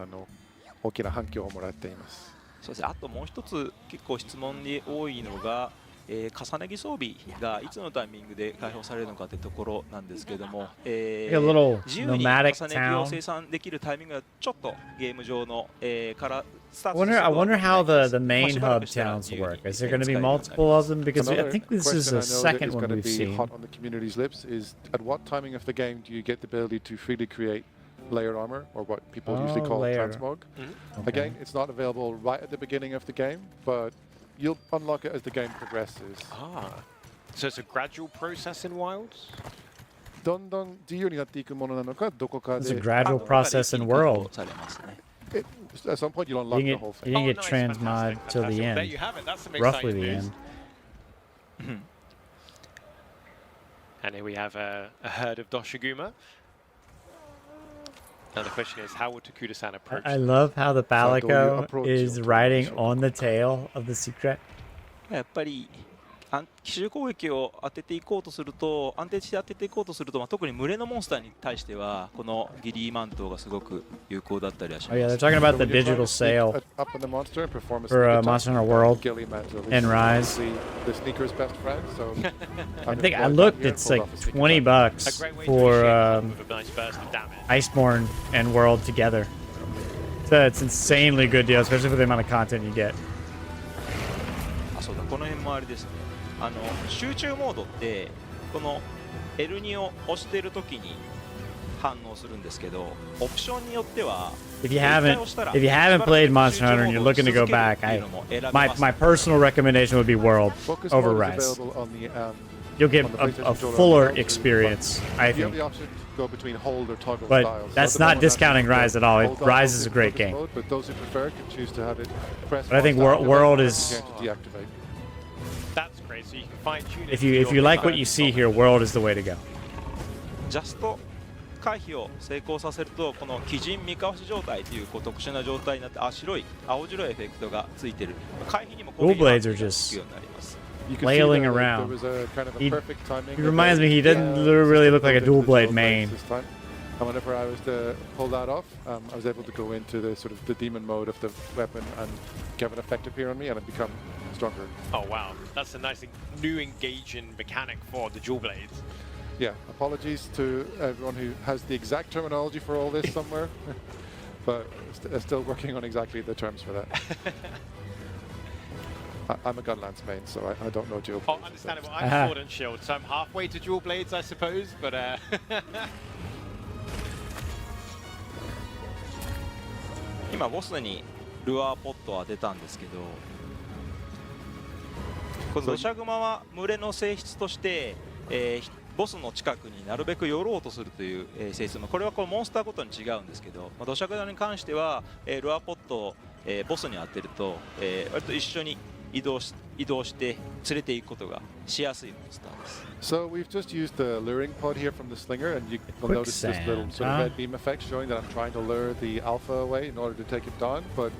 大きな反響をもらっています。そうですね。あともう一つ結構質問に多いのが、重ね着装備がいつのタイミングで開放されるのかというところなんですけれども、a little 自由に重ね nomadic 着を town. 生産できるタイミングがちょっとゲーム上の、からスター I トする wonder, と I wonder how the まあ main しばら hub くしたら towns 自由に work. Is there going to be 使えるようになります multiple of them? Because I Another think this is question the I know that second is one going to we've be seen. hot on the community's lips is at what timing of the game do you get the ability to freely create layered armor, or what people usually call layer. transmog? Okay. Again, it's not available right at the beginning of the game, but you'll unlock it as the game progresses. So it's a gradual process in Wilds? どんどん自由になっていくものなのか、どこか It's a で gradual process in world. されますね。at some point you'll unlock You the whole can thing. get nice, transmod fantastic, till the fantastic. There end, you have it. That's some roughly exciting the news. end. And here we have a herd of Doshiguma. Now the question is, how will Takuda-san approach I them? love how the Palico approach is it? riding on the tail of the secret. やっぱり奇襲攻撃を当てていこうとすると、安定して当てていこうとすると、まあ、特に群れのモンスターに対してはこのギリーマントがすごく有効だったりはし Oh ま yeah, す。 they're talking about So the when you're trying digital to sneak sale up on the monster and perform a for sneak attack, Monster Hunter World Gilly Mantle is and Rise. the sneaker's best friend. So I think I looked. It's like $20 A great way to for initiate with a nice burst of damage. Iceborne and World together. So it's insanely good deal, especially for the amount of content you get. あ、そうだ、この辺もあれですね。集中モードってこの L2 を押しているときに反応するんですけど、オプションによっては If you haven't played Monster Hunter and you're looking to go back, my personal recommendation would be World focus over mode is Rise. available on the You'll get on the PlayStation a controller fuller as well. experience, I You have think. the option to go between hold or toggle But styles. that's So not the discounting one Rise at all. hold Rise toggle is a great focus game. mode, but those who prefer can choose to have it press But I think one style World and is- again to deactivate. That's great. So you can fine-tune it If to you your like what preferred you see control. here, World is the way to go. ジャスト回避を成功させると、この鬼人三かわし状態という特殊な状態になって、青白いエフェクトがついてる。回避にも攻撃 Dual blades が are つく just ようになります。 You can see flailing that around. There was a kind of a He- perfect timing. he reminds me, he doesn't really look like a dual blade main. This time. And whenever I was to pull that off, I was able to go into the sort of the demon mode of the weapon and have an effect appear on me and it become stronger. Oh wow, that's a nice new engaging mechanic for the dual blades. Yeah, apologies to everyone who has the exact terminology for all this somewhere, but still working on exactly the terms for that. I'm a Gunlance main, so I don't know dual Oh, blades. understandable. Aha. I'm Sword and Shield, so I'm halfway to dual blades, I suppose. But 今ボスにルアーポットを当てたんですけど、この土砂熊は群れの性質として、ボスの近くになるべく寄ろうとするという、性質、これはこのモンスターごとに違うんですけど、土砂熊に関しては、ルアーポットを、ボスに当てると、割と一緒に移動して連れていくことがしやすいモンスターです。So we've just used the luring pod here from the slinger, and you will notice this little sort of red beam effect showing that I'm trying to lure the alpha away in order to take it down. But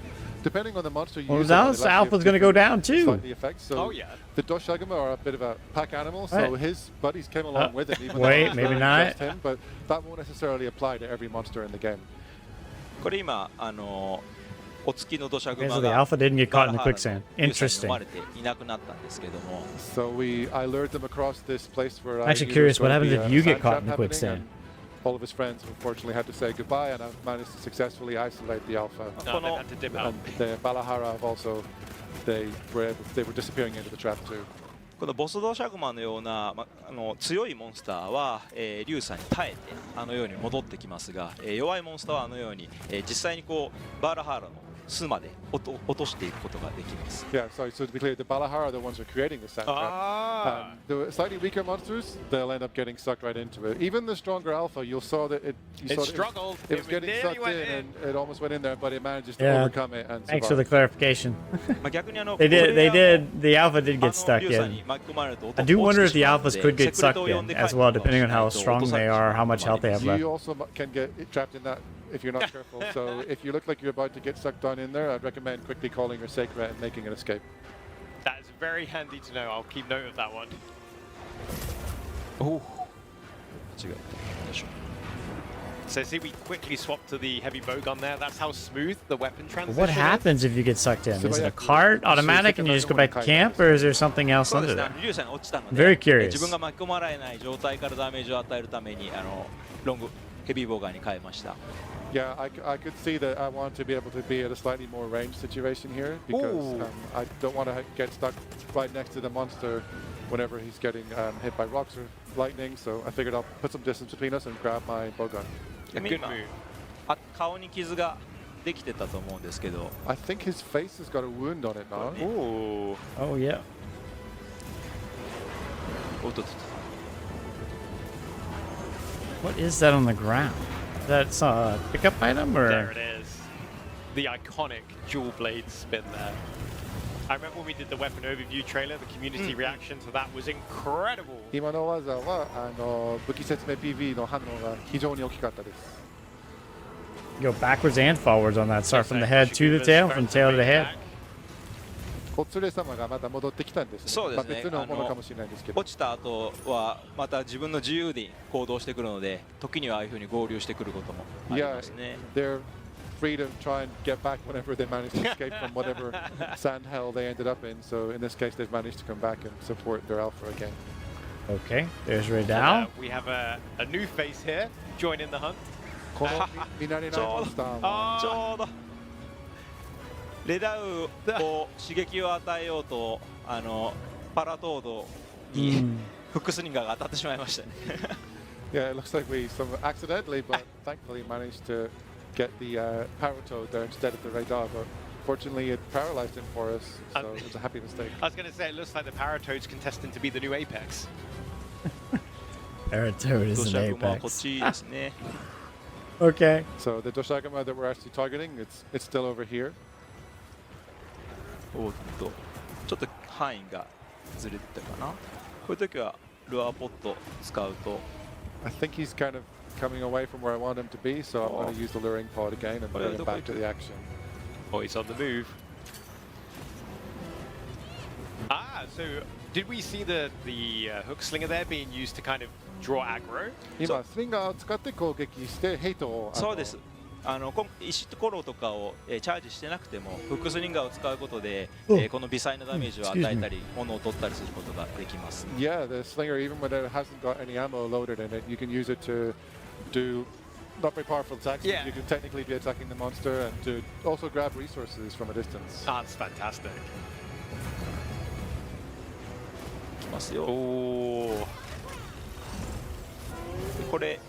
depending on the monster you use, the alpha's going to go down too. Slightly effects. So the Doshaguma are a bit of a pack animal, so his buddies came along with it. Even Wait, maybe not. Him, but that won't necessarily apply to every monster in the game. これ今お月の土砂 Okay, 熊 so the が alpha didn't get caught in the バラハラ quicksand. のユーザーに Interesting. 飲まれていなくなったんですけども、 So I lured them across this place where I'm I actually knew curious, there was what going to happens be if you a get caught in sand the trap quicksand? happening, and all of his friends unfortunately had to say goodbye, and I've managed to successfully isolate the alpha. No, they had to dip out. And the Balahara have also they were disappearing into the trap too. このボス土砂熊のような、強いモンスターは、竜さんに耐えてあのように戻ってきますが、弱いモンスターはあのように、実際にこうバーラハーラの巣まで落としていくことができます。Yeah, sorry, so to be clear, the Balahara are the ones who are creating the sand trap. The slightly weaker monsters, they'll end up getting sucked right into it. Even the stronger alpha, you saw that it struggled. It was getting sucked in, and it almost went in there, but it manages to Yeah. overcome it and Thanks for the survive. clarification. 逆にThey did, the alpha did get stuck 竜さんに in. 巻き込まれると I do wonder if the 落 alphas ちてしまうの could で get sucked セクレトを呼んで in as 帰 well, って depending on how し strong ないと they are, how much health they have left. You also can get trapped in that if you're not careful. So if you look like you're about to get sucked down in there, I'd recommend quickly calling your sacred and making an escape. That is very handy to know. I'll keep note of that one. お違う。よいしょ。 So see, we quickly swap to the heavy bow gun there. That's how smooth the weapon transition What is. happens if you get sucked in? Is it a cart, automatic, and you just go back to camp, or is there something else そうで under すね there? 竜さんが落ちたの Very で curious. 自分が巻き込まれない状態からダメージを与えるためにロングヘビーボーガーに変えました。 Yeah, I could see that I want to be able to be at a slightly more ranged situation here because I don't want to get stuck right next to the monster whenever he's getting hit by rocks or lightning. So I figured I'll put some distance between us and grab my bow gun. A good move. 顔に傷ができてたと思うんですけど、 I think his face has got a wound on it now. Ooh. Oh, yeah. おっとっとっと What is that on the ground? That's a pickup item, There or? it is. The iconic dual blade spin there. I remember when we did the weapon overview trailer, the community reaction to that was incredible. 今の技は武器説明 PV の反応が非常に大きかったです。 Go backwards and forwards on that. Start from the head to the tail, from tail to the head. お連れ様がまた戻ってきたんですね。そうですね。別のものかもしれないですけど。落ちた後はまた自分の自由に行動してくるので、時にはああいう風に合流してくることもありますね。 They're free to try and get back whenever they manage to escape from whatever sand hell they ended up in. So in this case, they've managed to come back and support their alpha again. Okay, there's Rey And, Dau. we have a new face here joining the hunt. この見慣れないモンスターはちょうどレダウを刺激を与えようとパラトードにフックスリンガーが当たってしまいましたね。Yeah, it looks like we accidentally, but thankfully managed to get the Paratoad there instead of the Rey Dau. But fortunately, it paralyzed him for us, so it was a happy mistake. I was going to say, it looks like the Paratoad's contesting to be the new Apex. Paratoad 土 is 砂 an 熊はこっ apex. ちですね。Okay. So the Doshagama that we're actually targeting, it's still over here. おっとちょっと範囲がずれてたかな。こういう時はルアーポット使うと I think he's kind of coming away from where I want him to be, so I'm going to use the luring pod again and bring him back to the action. Oh, he's on the move. So did we see the hook slinger there being used to kind of draw aggro? 今、スリンガーを使って攻撃してヘイトをそうです。石コロとかを、チャージしてなくてもフックスリンガーを使うことで、この微細なダメージを与えたり物を取ったりすることができます。Yeah, the slinger, even when it hasn't got any ammo loaded in it, you can use it to do not very powerful attacks. Yeah. You can technically be attacking the monster and to also grab resources from a distance. That's fantastic. いきますよ。Oh. これ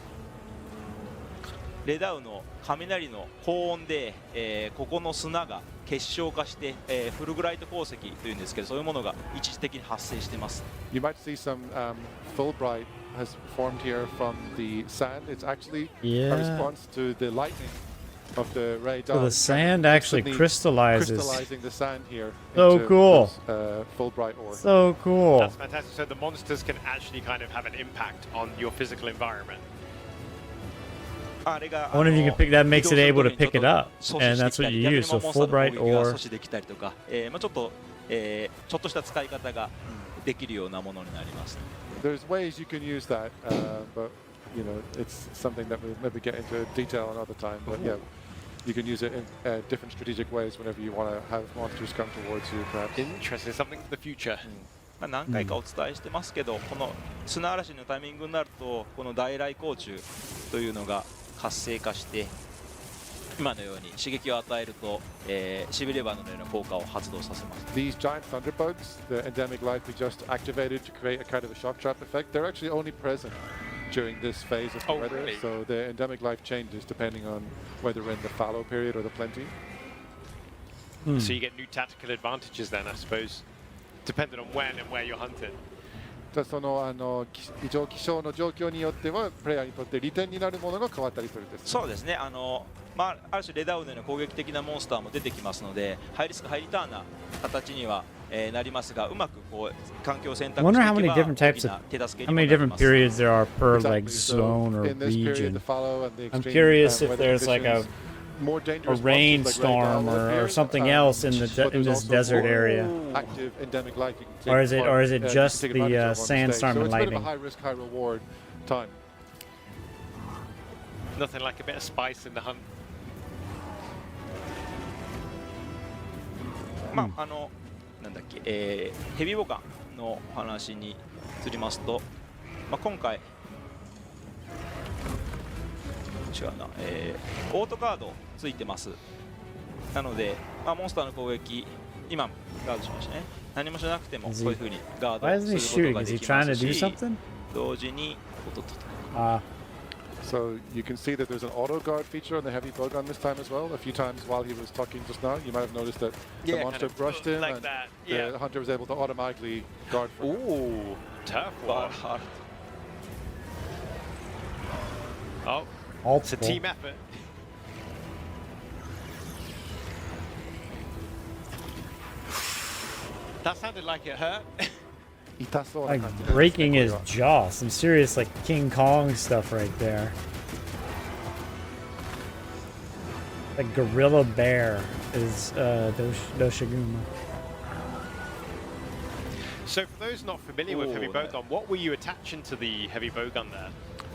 レダウの雷の高温で、ここの砂が結晶化して、フルグライト鉱石というんですけど、そういうものが一時的に発生しています。You might see some Fulbright has formed here from the sand. It's actually Yeah. a response to the lightning of the Rey Dau. So the sand actually crystallizes. Crystallizing the sand here. So into cool. This, Fulbright ore. So cool. That's fantastic. So the monsters can actually kind of have an impact on your physical environment. あれが I wonder if you can pick that makes it able to pick it up, 阻 and 止 that's して what き you たり、 use. 逆 So にモンスターの Fulbright 攻撃が ore. 阻止できたりとか、ちょっと、ちょっとした使い方ができるようなものになります。There's ways you can use that, but you know it's something that we'll maybe get into detail another time. But yeah, you can use it in different strategic ways whenever you want to have monsters come towards you. Perhaps. Interesting. Something for the future. まあ何回かお伝えしてますけど、この砂嵐のタイミングになると、この大雷光柱というのが活性化して、今のように刺激を与えると、しびれ花のような効果を発動させます。These giant thunderbugs, the endemic light we just activated to create a kind of a shock trap effect, they're actually only present during this phase of the Oh, weather. really? So the endemic life changes depending on whether we're in the fallow period or the plenty. So you get new tactical advantages then, I suppose, depending on when and where you're hunted. その異常気象の状況によってはプレイヤーにとって利点になるものが変わったりするんです。そうですね。まあ、ある種レダウのような攻撃的なモンスターも出てきますので、ハイリスクハイリターンな形には、なりますが、うまくこう環境を選択してい Wonder け how ば many different types 大きな手助 of け how にも many なり different ます。 periods there are per Exactly. like zone or in this period, region. the fallow and the I'm extreme, curious if weather there's like a conditions, more dangerous monsters like rainstorm Rey Dau or appear, something else in the but in there's this also desert more area. active endemic life you can take Or is it- part- or is it you can just take the, advantage of on the stage. sandstorm So and it's a bit of a lightning? high risk, high reward time. Nothing like a bit of spice in the hunt. まあなんだっけ、ヘビーボガンのお話に移りますと、まあ、今回違うな、オートガードついてます。なので、まあ、モンスターの攻撃今ガードしましたね。何もしなくてもこういう風にガー Why ド isn't he すること shooting? が Is で he きま trying to す do し、 something? 同時にSo you can see that there's an auto guard feature on the heavy bowgun this time as well. A few times while he was talking just now, you might have noticed that the Yeah, monster kind of brushed him like and that, yeah. the hunter was able to automatically guard for him. Ooh, turf war. Oh, it's a Multiple. team effort. That sounded like it hurt. 痛そうな Like 感じですね breaking これ his は jaw. Some serious like King Kong stuff right there. Like gorilla bear is Doshiguma. So for those not familiar with heavy bowgun, what were you attaching to the heavy bowgun there?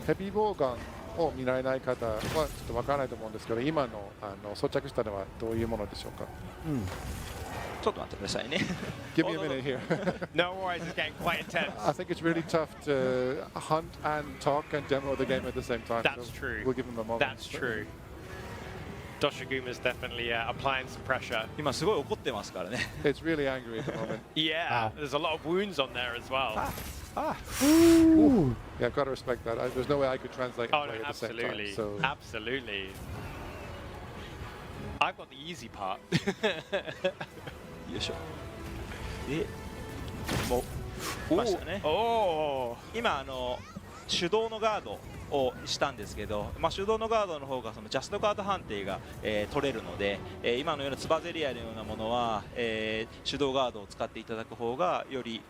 ヘビーボウガンを見られない方はちょっとわからないと思うんですけど、今の装着したのはどういうものでしょうか。ちょっと待ってくださいね。Give me a minute here. No worries, it's getting quite intense. I think it's really tough to hunt and talk and demo the game at the same time. That's so true. We'll give him a moment. That's true. Doshaguma's definitely applying some pressure. 今すごい怒ってますからね。 It's really angry at the moment. Yeah, there's a lot of wounds on there as well. Ooh. Yeah, I've got to respect that. There's no way I could translate and Oh, play no, at the same absolutely. time. So Absolutely. I've got the easy part. よいしょ。で、もうましたね。 Oh, 今手動のガードをしたんですけど、まあ、手動のガードの方がそのジャストガード判定が、取れるので、今のようなつばぜり合いのようなものは、手動ガードを使っていただく方がより、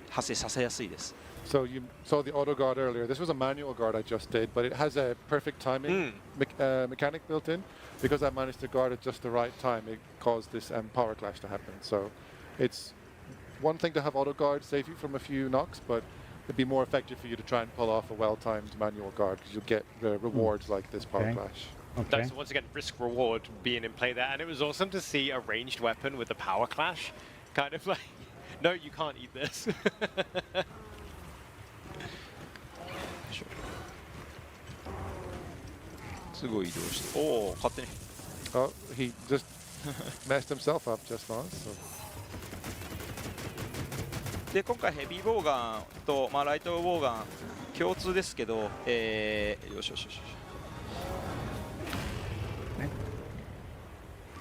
発生させやすいです。So you saw the auto guard earlier. This was a manual guard I just did, but it has a perfect timing mechanic built in. Because I managed to guard at just the right time, it caused this power clash to happen. So it's one thing to have auto guard save you from a few knocks, but it'd be more effective for you to try and pull off a well-timed manual guard because you'll get rewards like this power Okay. clash. Okay. so once again, risk reward being in play there, and it was awesome to see a ranged weapon with a power clash. Kind of like, no, you can't eat this. すごい移動して、おお、勝手に。 Oh, he just messed himself up just now. So. で、今回ヘビーボウガンと、まあ、ライトボウガン共通ですけど、よしよしよしよし。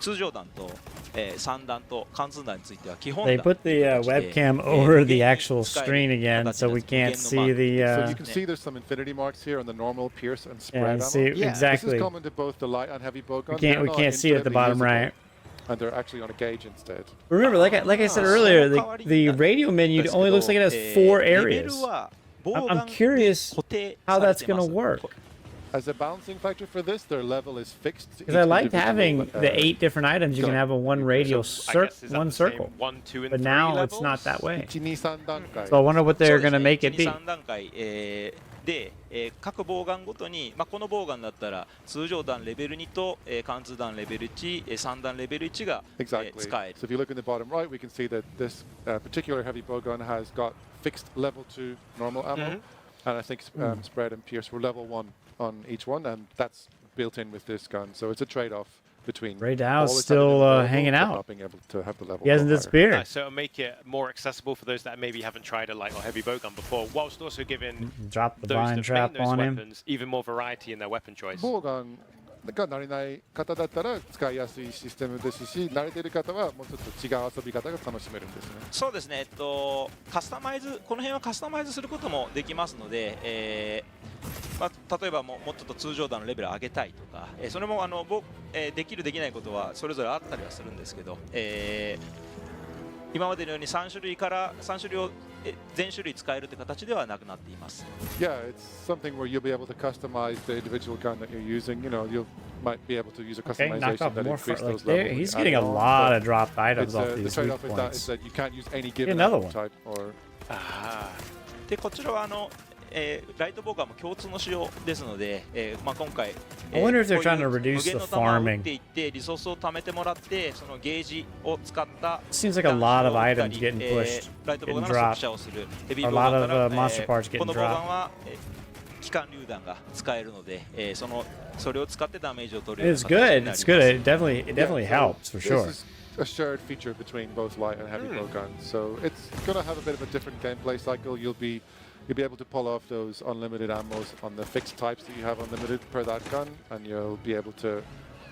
通常弾と、3弾と貫通弾については基本 They 弾 put the という形で webcam over the 無限に actual 使え screen る again, 形 so の we 無限 can't の see マーク the. So you can see there's some infinity marks here on the normal, pierce, and Yeah, spread you ammo. see Yeah. This is exactly. common to both the light and heavy bowgun. We can't see it at the bottom right. And they're actually on a gauge instead. Remember, like I said earlier, the radio menu only looks like it has 4 areas. I'm curious how that's gonna work. As a balancing factor for this, their level is fixed. Because I liked having the 8 different items you can have in one radial one circle. 1, 2, and But 3 now levels? it's not that way. 1、2、3段階 So I wonder what they're gonna make it 1、2、be. 3段階、で、各ボウガンごとに、このボウガンだったら通常弾レベル2と、貫通弾レベル1、3弾レベル1が、Exactly. 使える。 So if you look in the bottom right, we can see that this particular heavy bowgun has got fixed level 2 normal ammo, and I think spread and pierce were level 1 on each one, and that's built in with this gun. So it's a trade-off between Rey Dau is always still, having a hanging level, out. but not being able to have the level. He hasn't go higher. disappeared. Nice, so it'll make it more accessible for those that maybe haven't tried a light or heavy bowgun before, whilst also giving Drop the those vine that trap main those on him. weapons even more variety in their weapon choice. ボウガンが慣れない方だったら使いやすいシステムですし、慣れている方はもうちょっと違う遊び方が楽しめるんですね。そうですね、カスタマイズ、この辺はカスタマイズすることもできますので、例えばもうちょっと通常弾のレベル上げたいとか、それもできるできないことはそれぞれあったりはするんですけど、今までのように3種類を全種類使えるという形ではなくなっています。Yeah, it's something where you'll be able to customize the individual gun that you're using. You know, you might be able to use a Okay, knocked customization off that more. increases Like those levels. he's getting a lot of dropped items off The these weak trade-off with that is points. that you can't use any given another ammo one. type or でこちらはライトボウガンも共通の仕様ですので、今回 I wonder if they're こういう trying to reduce 無限 the の弾を打っ farming. ていってリソースを貯めてもらってそのゲージを使った Seems like a lot of 弾種を打った items り getting pushed, ライトボウガン getting なら dropped. 速射をするヘビ A ーボウガ lot ンなら of monster parts こ getting のボウガン dropped. は機関榴弾が使えるので、それを使ってダメージを取れ It's る形に good. なりま It's す。 good. It definitely Yeah, so helps for this sure. is a shared feature between both light and heavy bow guns. So it's going to have a bit of a different gameplay cycle. You'll be able to pull off those unlimited ammos on the fixed types that you have unlimited per that gun, and you'll be able to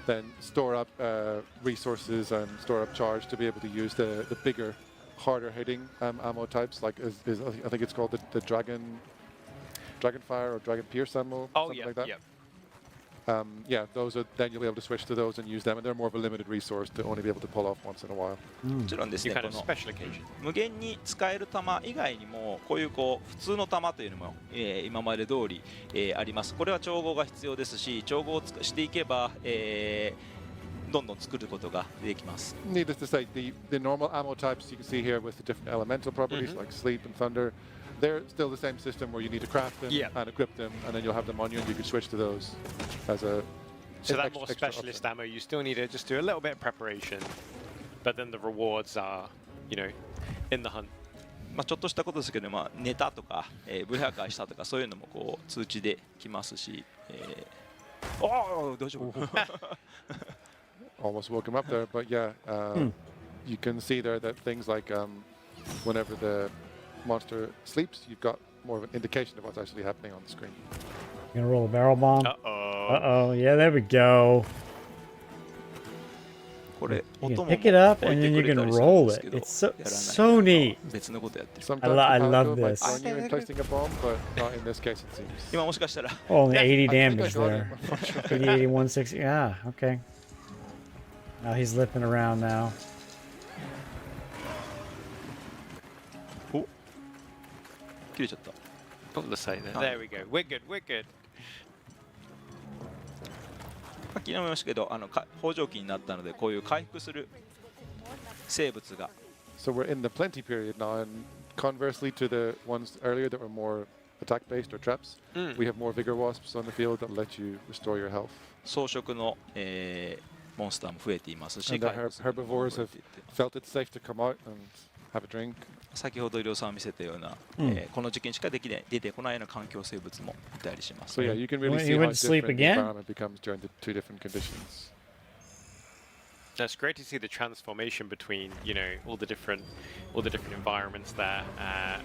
then store up resources and store up charge to be able to use the bigger, harder hitting ammo types. Like I think it's called the Dragonfire or Dragon Pierce ammo. Oh, something yeah, like that. yeah. Yeah, those are then you'll be able to switch to those and use them, and they're more of a limited resource to only be able to pull off once in a while. もちろんです You ね、 kind こ of の special occasion. 無限に使える弾以外にもこういう普通の弾というのも、今まで通り、あります。これは調合が必要ですし、調合をしていけば、どんどん作ることができます。 Needless to say, the normal ammo types you can see here with the different elemental properties like sleep and thunder, they're still the same system where you need to craft them Yeah. and equip them, and then you'll have them on you, and you can switch to those as a. So that extra more option. specialist ammo, you still need to just do a little bit of preparation, but then the rewards are, in the hunt. ちょっとしたことですけど、ネタとか、ブハカしたとかそういうのも通知できますし、ああ大丈夫。 Almost woke him up there, but yeah, you can see there that things like whenever the monster sleeps, you've got more of an indication of what's actually happening on the screen. You gonna roll a barrel bomb? Uh-oh. Uh-oh. Yeah, there we go. これ You 音 can も pick it up 置い and て then く you れた can りするん roll です it. けど It's やらない so neat. 別のことやってる。 Sometimes I the love Paladin might this. join you in placing a bomb, but not in this case, it seems. 今もしかしたら Only 80 I think I damage got there. it. I'm not sure. 80, 80, 160. Ah, okay. Now he's lipping around now. 切れちゃった。 Not the same. There we go. We're good. We're good. さっき言いましたけど、豊穣期になったのでこういう回復する生物が So we're in the plenty period now, and conversely to the ones earlier that were more attack-based or traps, we have more vigor wasps on the field that let you restore your health. 草食の、モンスターも増えていますし、 And the 回復するものも herbivores 増え have ていて felt it safe to come out and have a drink. 先ほど医療さんが見せたような、この時期にしか出てこないような環境生物もいたりします。 So yeah, you can really You see how went to sleep different the again? environment becomes during the two different conditions. That's great to see the transformation between, all the different environments there.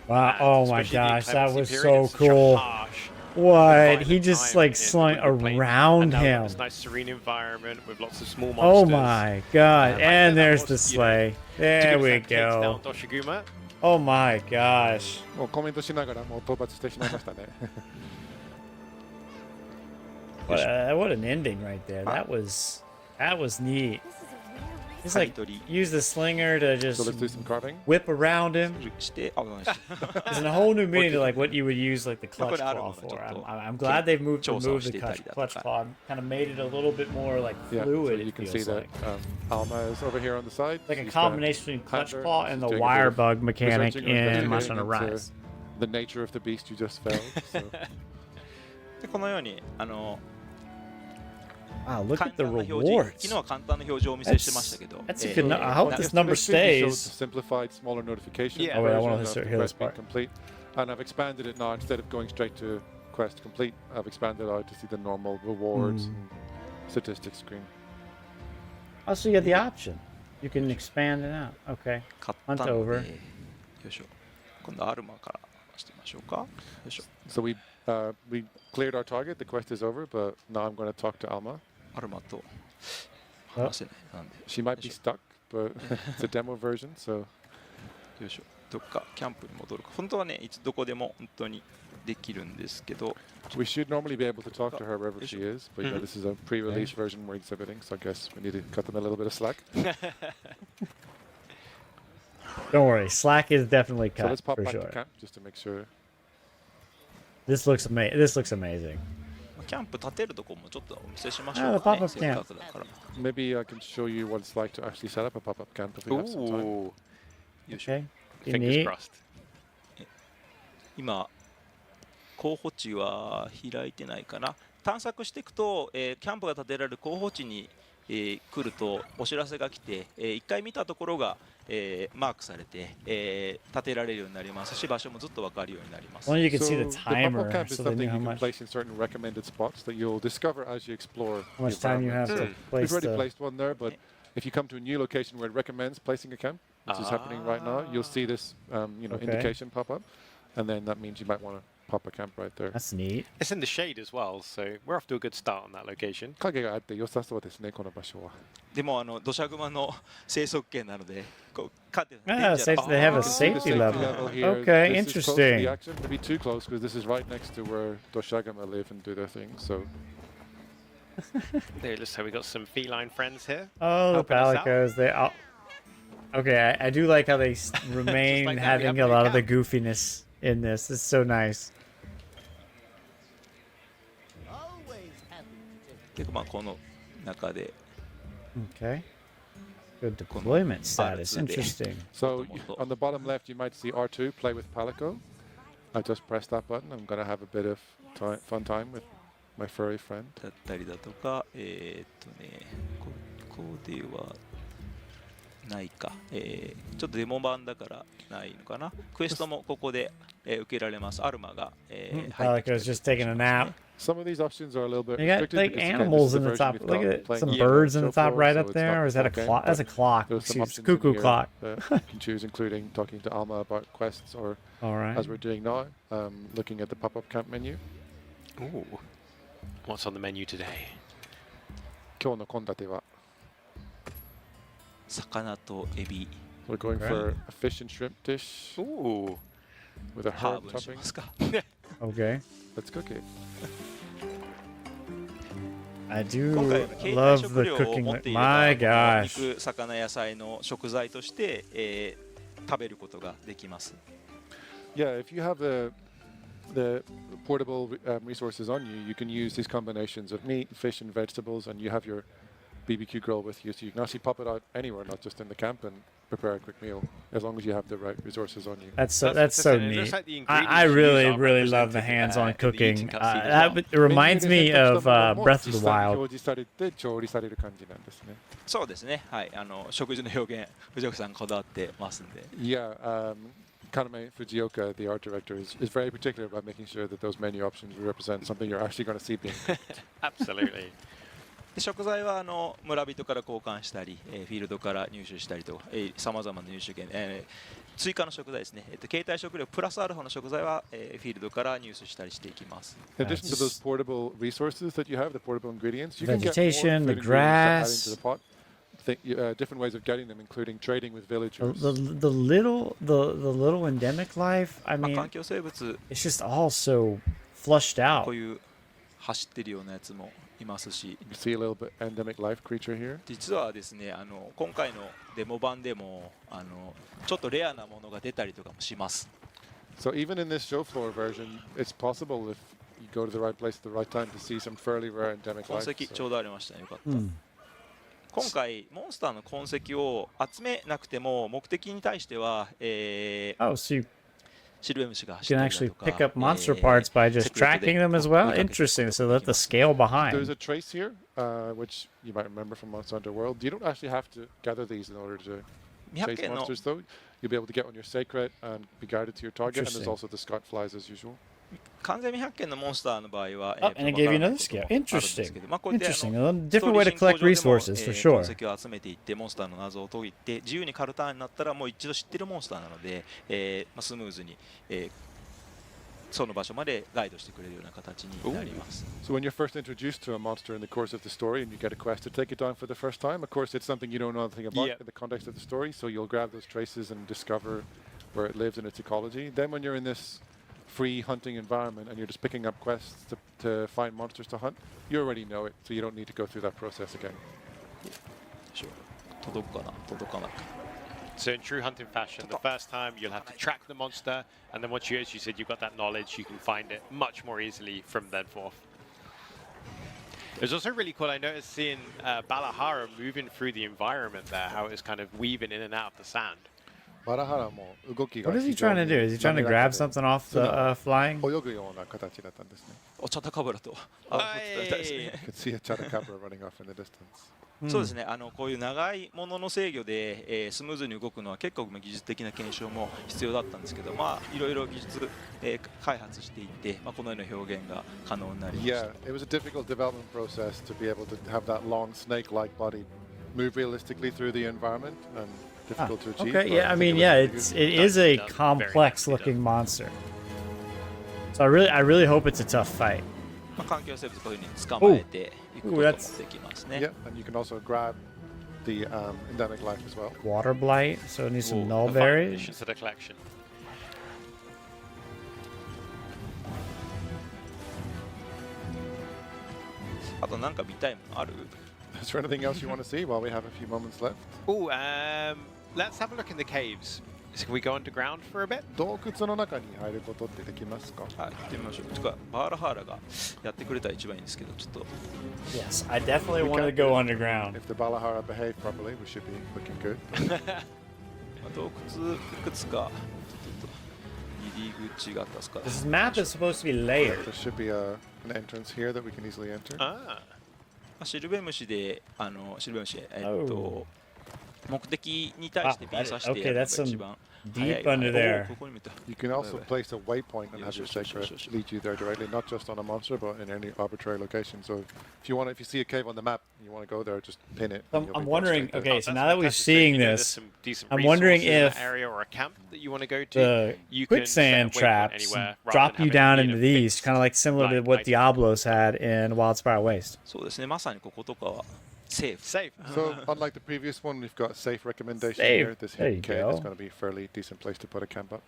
Wow, oh my especially the gosh, that inclemency was period, so it's such a cool. harsh What? violent He just time like in slung the plane. around And now we've got him. this nice serene environment with lots of small Oh monsters. my god. Like And that there's was, the sleigh. to There do we that takes down go. Doshiguma. Oh my gosh. もうコメントしながらもう討伐してしまいましたね。What an ending right there. That was neat. It's like use the slinger to just So let's do some carving. whip around him. してごめんなさい There's a whole new meaning to like what you would use like the clutch I claw don't know, for. just I'm glad they've removed the 調査してたり clutch だとか。 claw, kind of made it a little bit more like Yeah, so fluid. you It can see feels that like. Alma is over here on the side. Like a She's combination between clutch handler. claw She's and the doing a bit wire of bug mechanic researching or in investigating Monster Hunter into Rise. The nature of the beast you just felled. So. でこのように Wow, look 簡 at the 単な表示 rewards. 昨日は簡単な表示をお見せしてましたけど That's a good no- I hope Now, this number yesterday we showed the stays. simplified, smaller notification Yeah. Oh, wait, I version wanna of hear the this quest being part. complete, and I've expanded it now. Instead of going straight to quest complete, I've expanded out to see the normal rewards and statistics screen. Oh, so you have the option. You can expand it out. Okay. 買ったの Hunt over. でよいしょ今度アルマからしてみましょうかよいしょ So we cleared our target. The quest is over, but now I'm going to talk to Alma. アルマと話せないなんで She might be stuck, but it's a demo version, so よいしょどっかキャンプに戻るか本当はねいつどこでも本当にできるんですけど we should normally be able to talk to her wherever she is. But yeah, this is a pre-release version we're exhibiting, so I guess we need to cut them a little bit of slack. Don't worry. Slack is definitely So cut let's pop for back sure. to camp just to make sure. This looks amazing. This looks amazing. キャンプ立てるとこもちょっとお見せしましあょうか、ね、 pop-up せっかくだから Maybe I can show you what it's like to actually set up a pop-up camp if we have some time. おーよいしょ Okay. You Fingers need. crossed. 今候補地は開いてないかな探索していくと、キャンプが建てられる候補地に、来るとお知らせが来て、一回見たところが、マークされて、建てられるようになりますし場所もずっと分かるようになります Well, you can So see the the pop-up timer, camp is so they something know how you can much place in certain recommended spots that you'll discover as you explore. how much the time you have environment. to So place we've already the. placed one there, but if you come to a new location where it recommends placing a camp, which is happening right now, you'll see this Okay. indication pop up, and then that means you might want to pop a camp right there. That's neat. It's in the shade as well, so we're off to a good start on that location. 影があって良さそうですね、この場所は。でも土砂熊の生息圏なのでこうかて Ah, safe, they have a You can see the safety level. here. Okay, This is close to the interesting. action. Maybe too close because this is right next to where Doshagama live and do their thing. So There, looks like we got some feline friends here. Oh, the helping us out. palicos. They. Okay, I do like how they remain like that, we having have a to lot of the count. goofiness in this. It's so nice. でまあこの中で Okay. Good deployment status. R2 で Interesting. So on the bottom left, you might see R2 play with Palico. I just pressed that button. I'm gonna have a bit of fun time with my furry friend. だったりだとかここではないか、ちょっとデモ版だからないのかなクエストもここで、受けられますアルマが、入ってきたり Palico's just taking a nap. Some of these options are a little bit You got restricted like because, again, animals this in is the version top. we've Look got at playing some games birds in and the so top forth, right so up it's there, not or is that a full game, clock? That's a but clock. There's some Excuse, options in cuckoo here clock. that you can choose, including talking to Alma about quests, or All right. as we're doing now, looking at the pop-up camp menu. Ooh. What's on the menu today? 今日の献立は魚とエビ we're going Okay. for a fish and shrimp dish Ooh. with a ハー herb ブにし topping. ますか Okay. Let's cook it. I do 今回は携帯 love 食 the 料を cooking. 持っていれ My ば gosh. 肉魚野菜の食材として、食べることができます Yeah, if you have the portable resources on you, you can use these combinations of meat, fish, and vegetables, and you have your BBQ grill with you, so you can actually pop it out anywhere, not just in the camp, and prepare a quick meal, as long as you have the right resources on you. That's so That's so interesting. It looks neat. like the I ingredients really used are really love the represented, hands-on in the cooking. eating cutscene as well. It reminds me of Breath of the 実際に Wild. 表示されて調理される感じなんですね。そうですねはい食事の表現藤岡さんこだわってますんで Yeah, Kaname Fujioka, the art director, is very particular about making sure that those menu options represent something you're actually going to see being cooked. Absolutely. で食材は村人から交換したり、フィールドから入手したりとさまざまな入手権、追加の食材ですね。携帯食料プラスアルファの食材は、フィールドから入手したりしていきます。In addition to those portable resources that you have, the portable ingredients, you can get more Vegetation, food the ingredients to add into grass. the pot. Different ways of getting them, including trading with villagers. The little endemic life. I まあ、 mean, 環境生物 it's just all so flushed こ out. ういう走ってるようなやつもいますし、 You see a little bit endemic life creature here. 実はですね、今回のデモ版でもちょっとレアなものが出たりとかもします。 So even in this show floor version, it's possible if you go to the right place at the right time to see some fairly rare endemic 痕 life. 跡ちょうどありましたね。よかった。 Hmm. 今回モンスターの痕跡を集めなくても目的に対しては、Oh, so you シルベムシが can 走ったり actually だとか、 pick up monster parts by just セクレットで tracking them as well. 追いかけて Interesting. So let the scale There's behind. a trace here, which you might remember from Monster Hunter World. You don't actually have to gather these in order to 200 chase 件の monsters, though. You'll be able to get on your sacred and be guided to your target. And there's Interesting. also the Scott flies as usual. 完全未発見のモンスターの場合は、 Oh, and it gave you another scale. わからないこともあるんですけ Interesting. ど、まあ、こうやって Interesting. ス A ト different ーリ way ー to 進行 collect 上でも resources for 痕 sure. 跡を集めていってモンスターの謎を解いて自由に狩るターンになったらもう一度知ってるモンスターなので、まあ、スムーズに、その場所までガイドしてくれるような形になります。 So when you're first introduced to a monster in the course of the story and you get a quest to take it down for the first time, of course it's something you don't know anything about Yeah. in the context of the story, so you'll grab those traces and discover where it lives and its ecology. Then when you're in this free hunting environment and you're just picking up quests to find monsters to hunt, you already know it, so you don't need to go through that process again. 届くかな届かないか。 So in true hunting fashion, the first time you'll have to track the monster, and then once you, as you said, you've got that knowledge, you can find it much more easily from then forth. It was also really cool. I noticed seeing Balahara moving through the environment there, how it was kind of weaving in and out of the sand. Barahara も動きが What is he trying to do? Is he trying to grab something off the flying? 泳ぐような形だったんですね。お茶タカブラとあはいみたいですね。 You can see a chotacabra running off in the distance. そうですね。こういう長いものの制御で、スムーズに動くのは結構技術的な検証も必要だったんですけど、まあいろいろ技術、開発していって、まあこのような表現が可能になりました。 Yeah, it was a difficult development process to be able to have that long snake-like body move realistically through the environment and difficult to achieve. Okay, but yeah, I think mean, was yeah, really it good. is a Done, very complex nicely looking done. monster. So I really hope it's a tough fight. まあ環境生物こういうふうに捕まえていくことも that's- できますね。 Yeah, and you can also grab the endemic life as well. Water blight, so it needs some Ooh, null the final berries. additions to the collection. あとなんか見たいものある？ Is there anything else you want to see while we have a few moments left? Oh, let's have a look in the caves. So can we go underground for a bit? 洞窟の中に入ることってできますか？はい、行ってみましょう。とかバーラハーラがやってくれたら一番いいんですけど、ちょっと Yes, I definitely We want to can go do underground. If the Balahara behave properly, we should be looking good. まあ洞窟いくつか入り口があったんですか。 This map is supposed to be layered. There should be an entrance here that we can easily enter. Ah. シルベムシでシルベムシ Oh. 目的に対してピン刺してや Okay, るのが that's 一 some 番 deep 早い。 under お there. ここにもいた。 You can also place a waypoint and Yeah, have sure, your sure, sacred sure, sure. lead you there directly, not just on a monster, but in any arbitrary location. So if you see a cave on the map and you want to go there, just pin it. and you'll I'm be wondering. straight there. Okay, Oh, so that's now that we're fantastic. So seeing if you know there's this, some decent I'm wondering resources in if that area or a camp that you want to go to, the you can set a quicksand waypoint traps anywhere rather drop than you having down to into be in a these, fixed kind of like similar to line what item. Diablo's had in Wildspire Waste. そうですね。まさにこことかはセーフ。 Safe. So unlike the previous one, we've got a safe recommendation Safe. here. This There hidden you cave go. is going to be a fairly decent place to put a camp up.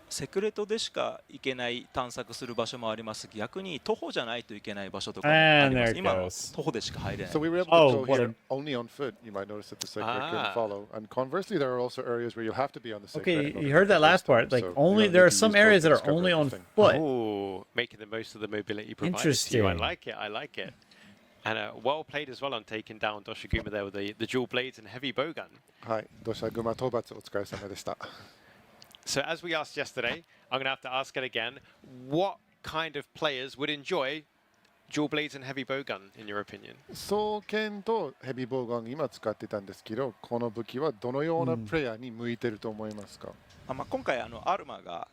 セクレトでしか行けない探索する場所もあります。逆に徒歩じゃないといけない場所とかもありま And す。 there it 今の goes. 徒歩でしか入れない So。we were able to Oh, go what here only on foot. You might notice that the sacred Ah. couldn't follow. And conversely, there are also areas where you'll have to be on the sacred. Okay, in order you to heard that place last part. them. Like So you only don't there need are to some use both areas to that are discover only on everything. foot. Oh, making the most of the mobility provided to you. I Interesting. like it. I like it. And well played as well on taking down Doshiguma there with the dual blades and heavy bow gun. はい、土砂熊討伐お疲れ様でした。 So as we asked yesterday, I'm going to have to ask it again. What kind of players would enjoy dual blades and heavy bow gun, in your opinion? 双剣とヘビーボウガン今使ってたんですけど、この武器はどのようなプレイヤーに向いてると思いますか？まあ、今回アルマが、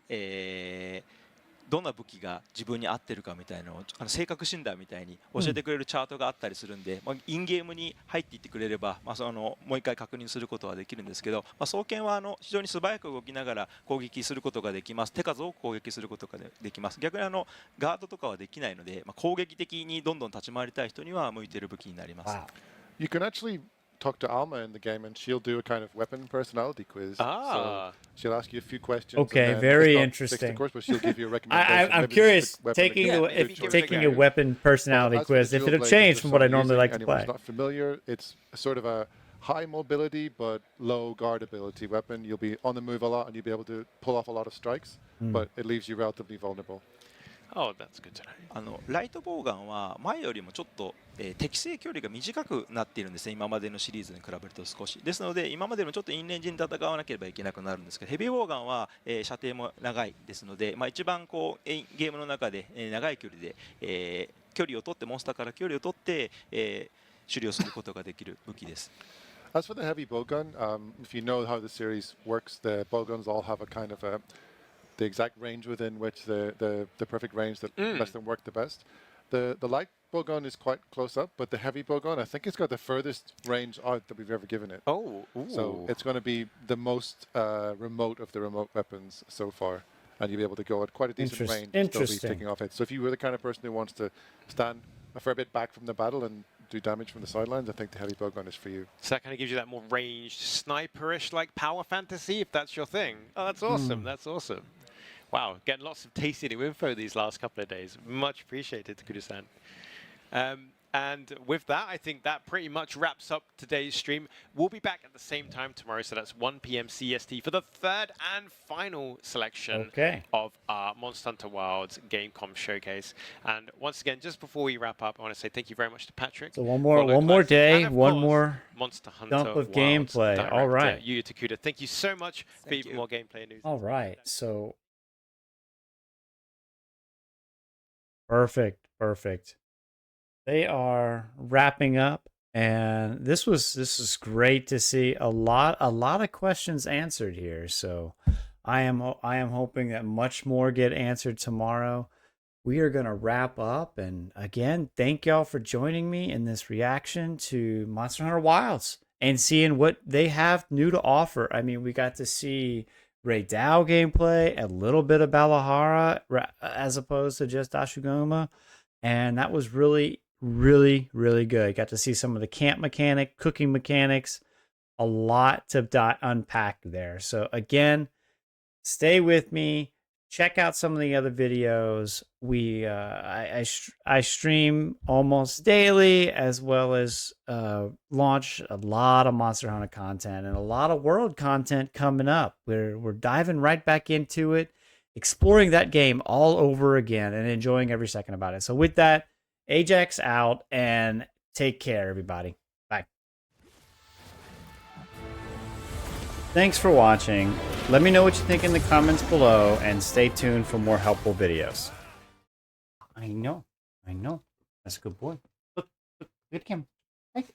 どんな武器が自分に合ってるかみたいなのを性格診断みたいに教えてくれるチャートがあったりするんで、インゲームに入っていってくれれば、もう一回確認することはできるんですけど、双剣は非常に素早く動きながら攻撃することができます。手数多く攻撃することができます。逆にガードとかはできないので、攻撃的にどんどん立ち回りたい人には向いている武器になります。You can actually talk to Alma in the game, and she'll do a kind of weapon personality quiz. So she'll ask you a few questions. Okay, and then very it's not interesting. fixed, of course, but she'll give you a recommendation. I'm Maybe curious, the weapon taking again, a, good if choice. taking a weapon personality As for the quiz, if dual it'll blades, change if from there's what I some normally using like to anyone play. who's not familiar, it's sort of a high mobility but low guard ability weapon. You'll be on the move a lot, and you'll be able to pull off a lot of strikes, but it leaves you relatively vulnerable. Oh, that's good to know. ライトボウガンは前よりもちょっと、適正距離が短くなっているんですね。今までのシリーズに比べると少しですので、今までのちょっとインレンジに戦わなければいけなくなるんですけど、ヘビーボウガンは、射程も長いですので、一番こうゲームの中で、長い距離で、距離を取ってモンスターから距離を取って、狩猟することができる武器です。As for the heavy bowgun, if you know how the series works, the bowguns all have a kind of the exact range within which the perfect range that lets them work the best. The light bowgun is quite close up, but the heavy bowgun, I think it's got the furthest range out that we've ever given it. Oh, so it's going to be the most remote of the remote weapons so far, and you'll be able to go at quite a decent range and still be picking off hits. So if you were the kind of person who wants to stand a fair bit back from the battle and do damage from the sidelines, I think the heavy bowgun is for you. So that kind of gives you that more ranged, sniperish like power fantasy, if that's your thing. Oh, that's awesome. That's awesome. Wow, getting lots of tasty new info these last couple of days. Much appreciated, Takuru-san. And with that, I think that pretty much wraps up today's stream. We'll be back at the same time tomorrow, so that's 1 p.m. CST for the third and final selection of our Monster Hunter Wilds Gamescom showcase. And once again, just before we wrap up, I want to say thank you very much to Patrick. So one more day, one more Monster Hunter dump of Wilds gameplay. Director, All right, Yuya Takuda. Thank you so much for even more gameplay news. All right, so perfect. They are wrapping up, and this is great to see a lot of questions answered here. So I am hoping that much more get answered tomorrow. We are going to wrap up, and again, thank y'all for joining me in this reaction to Monster Hunter Wilds and seeing what they have new to offer. I mean, we got to see Rey Dau gameplay, a little bit of Balahara as opposed to just Ashugoma, and that was really good. Got to see some of the camp mechanic, cooking mechanics, a lot to unpack there. So again, stay with me. Check out some of the other videos. I stream almost daily, as well as launch a lot of Monster Hunter content and a lot of world content coming up. We're diving right back into it, exploring that game all over again, and enjoying every second about it. So with that, Ajax out, and take care, everybody. Bye. Thanks for watching. Let me know what you think in the comments below, and stay tuned for more helpful videos. I know. That's a good boy. Look, good camera. Hey.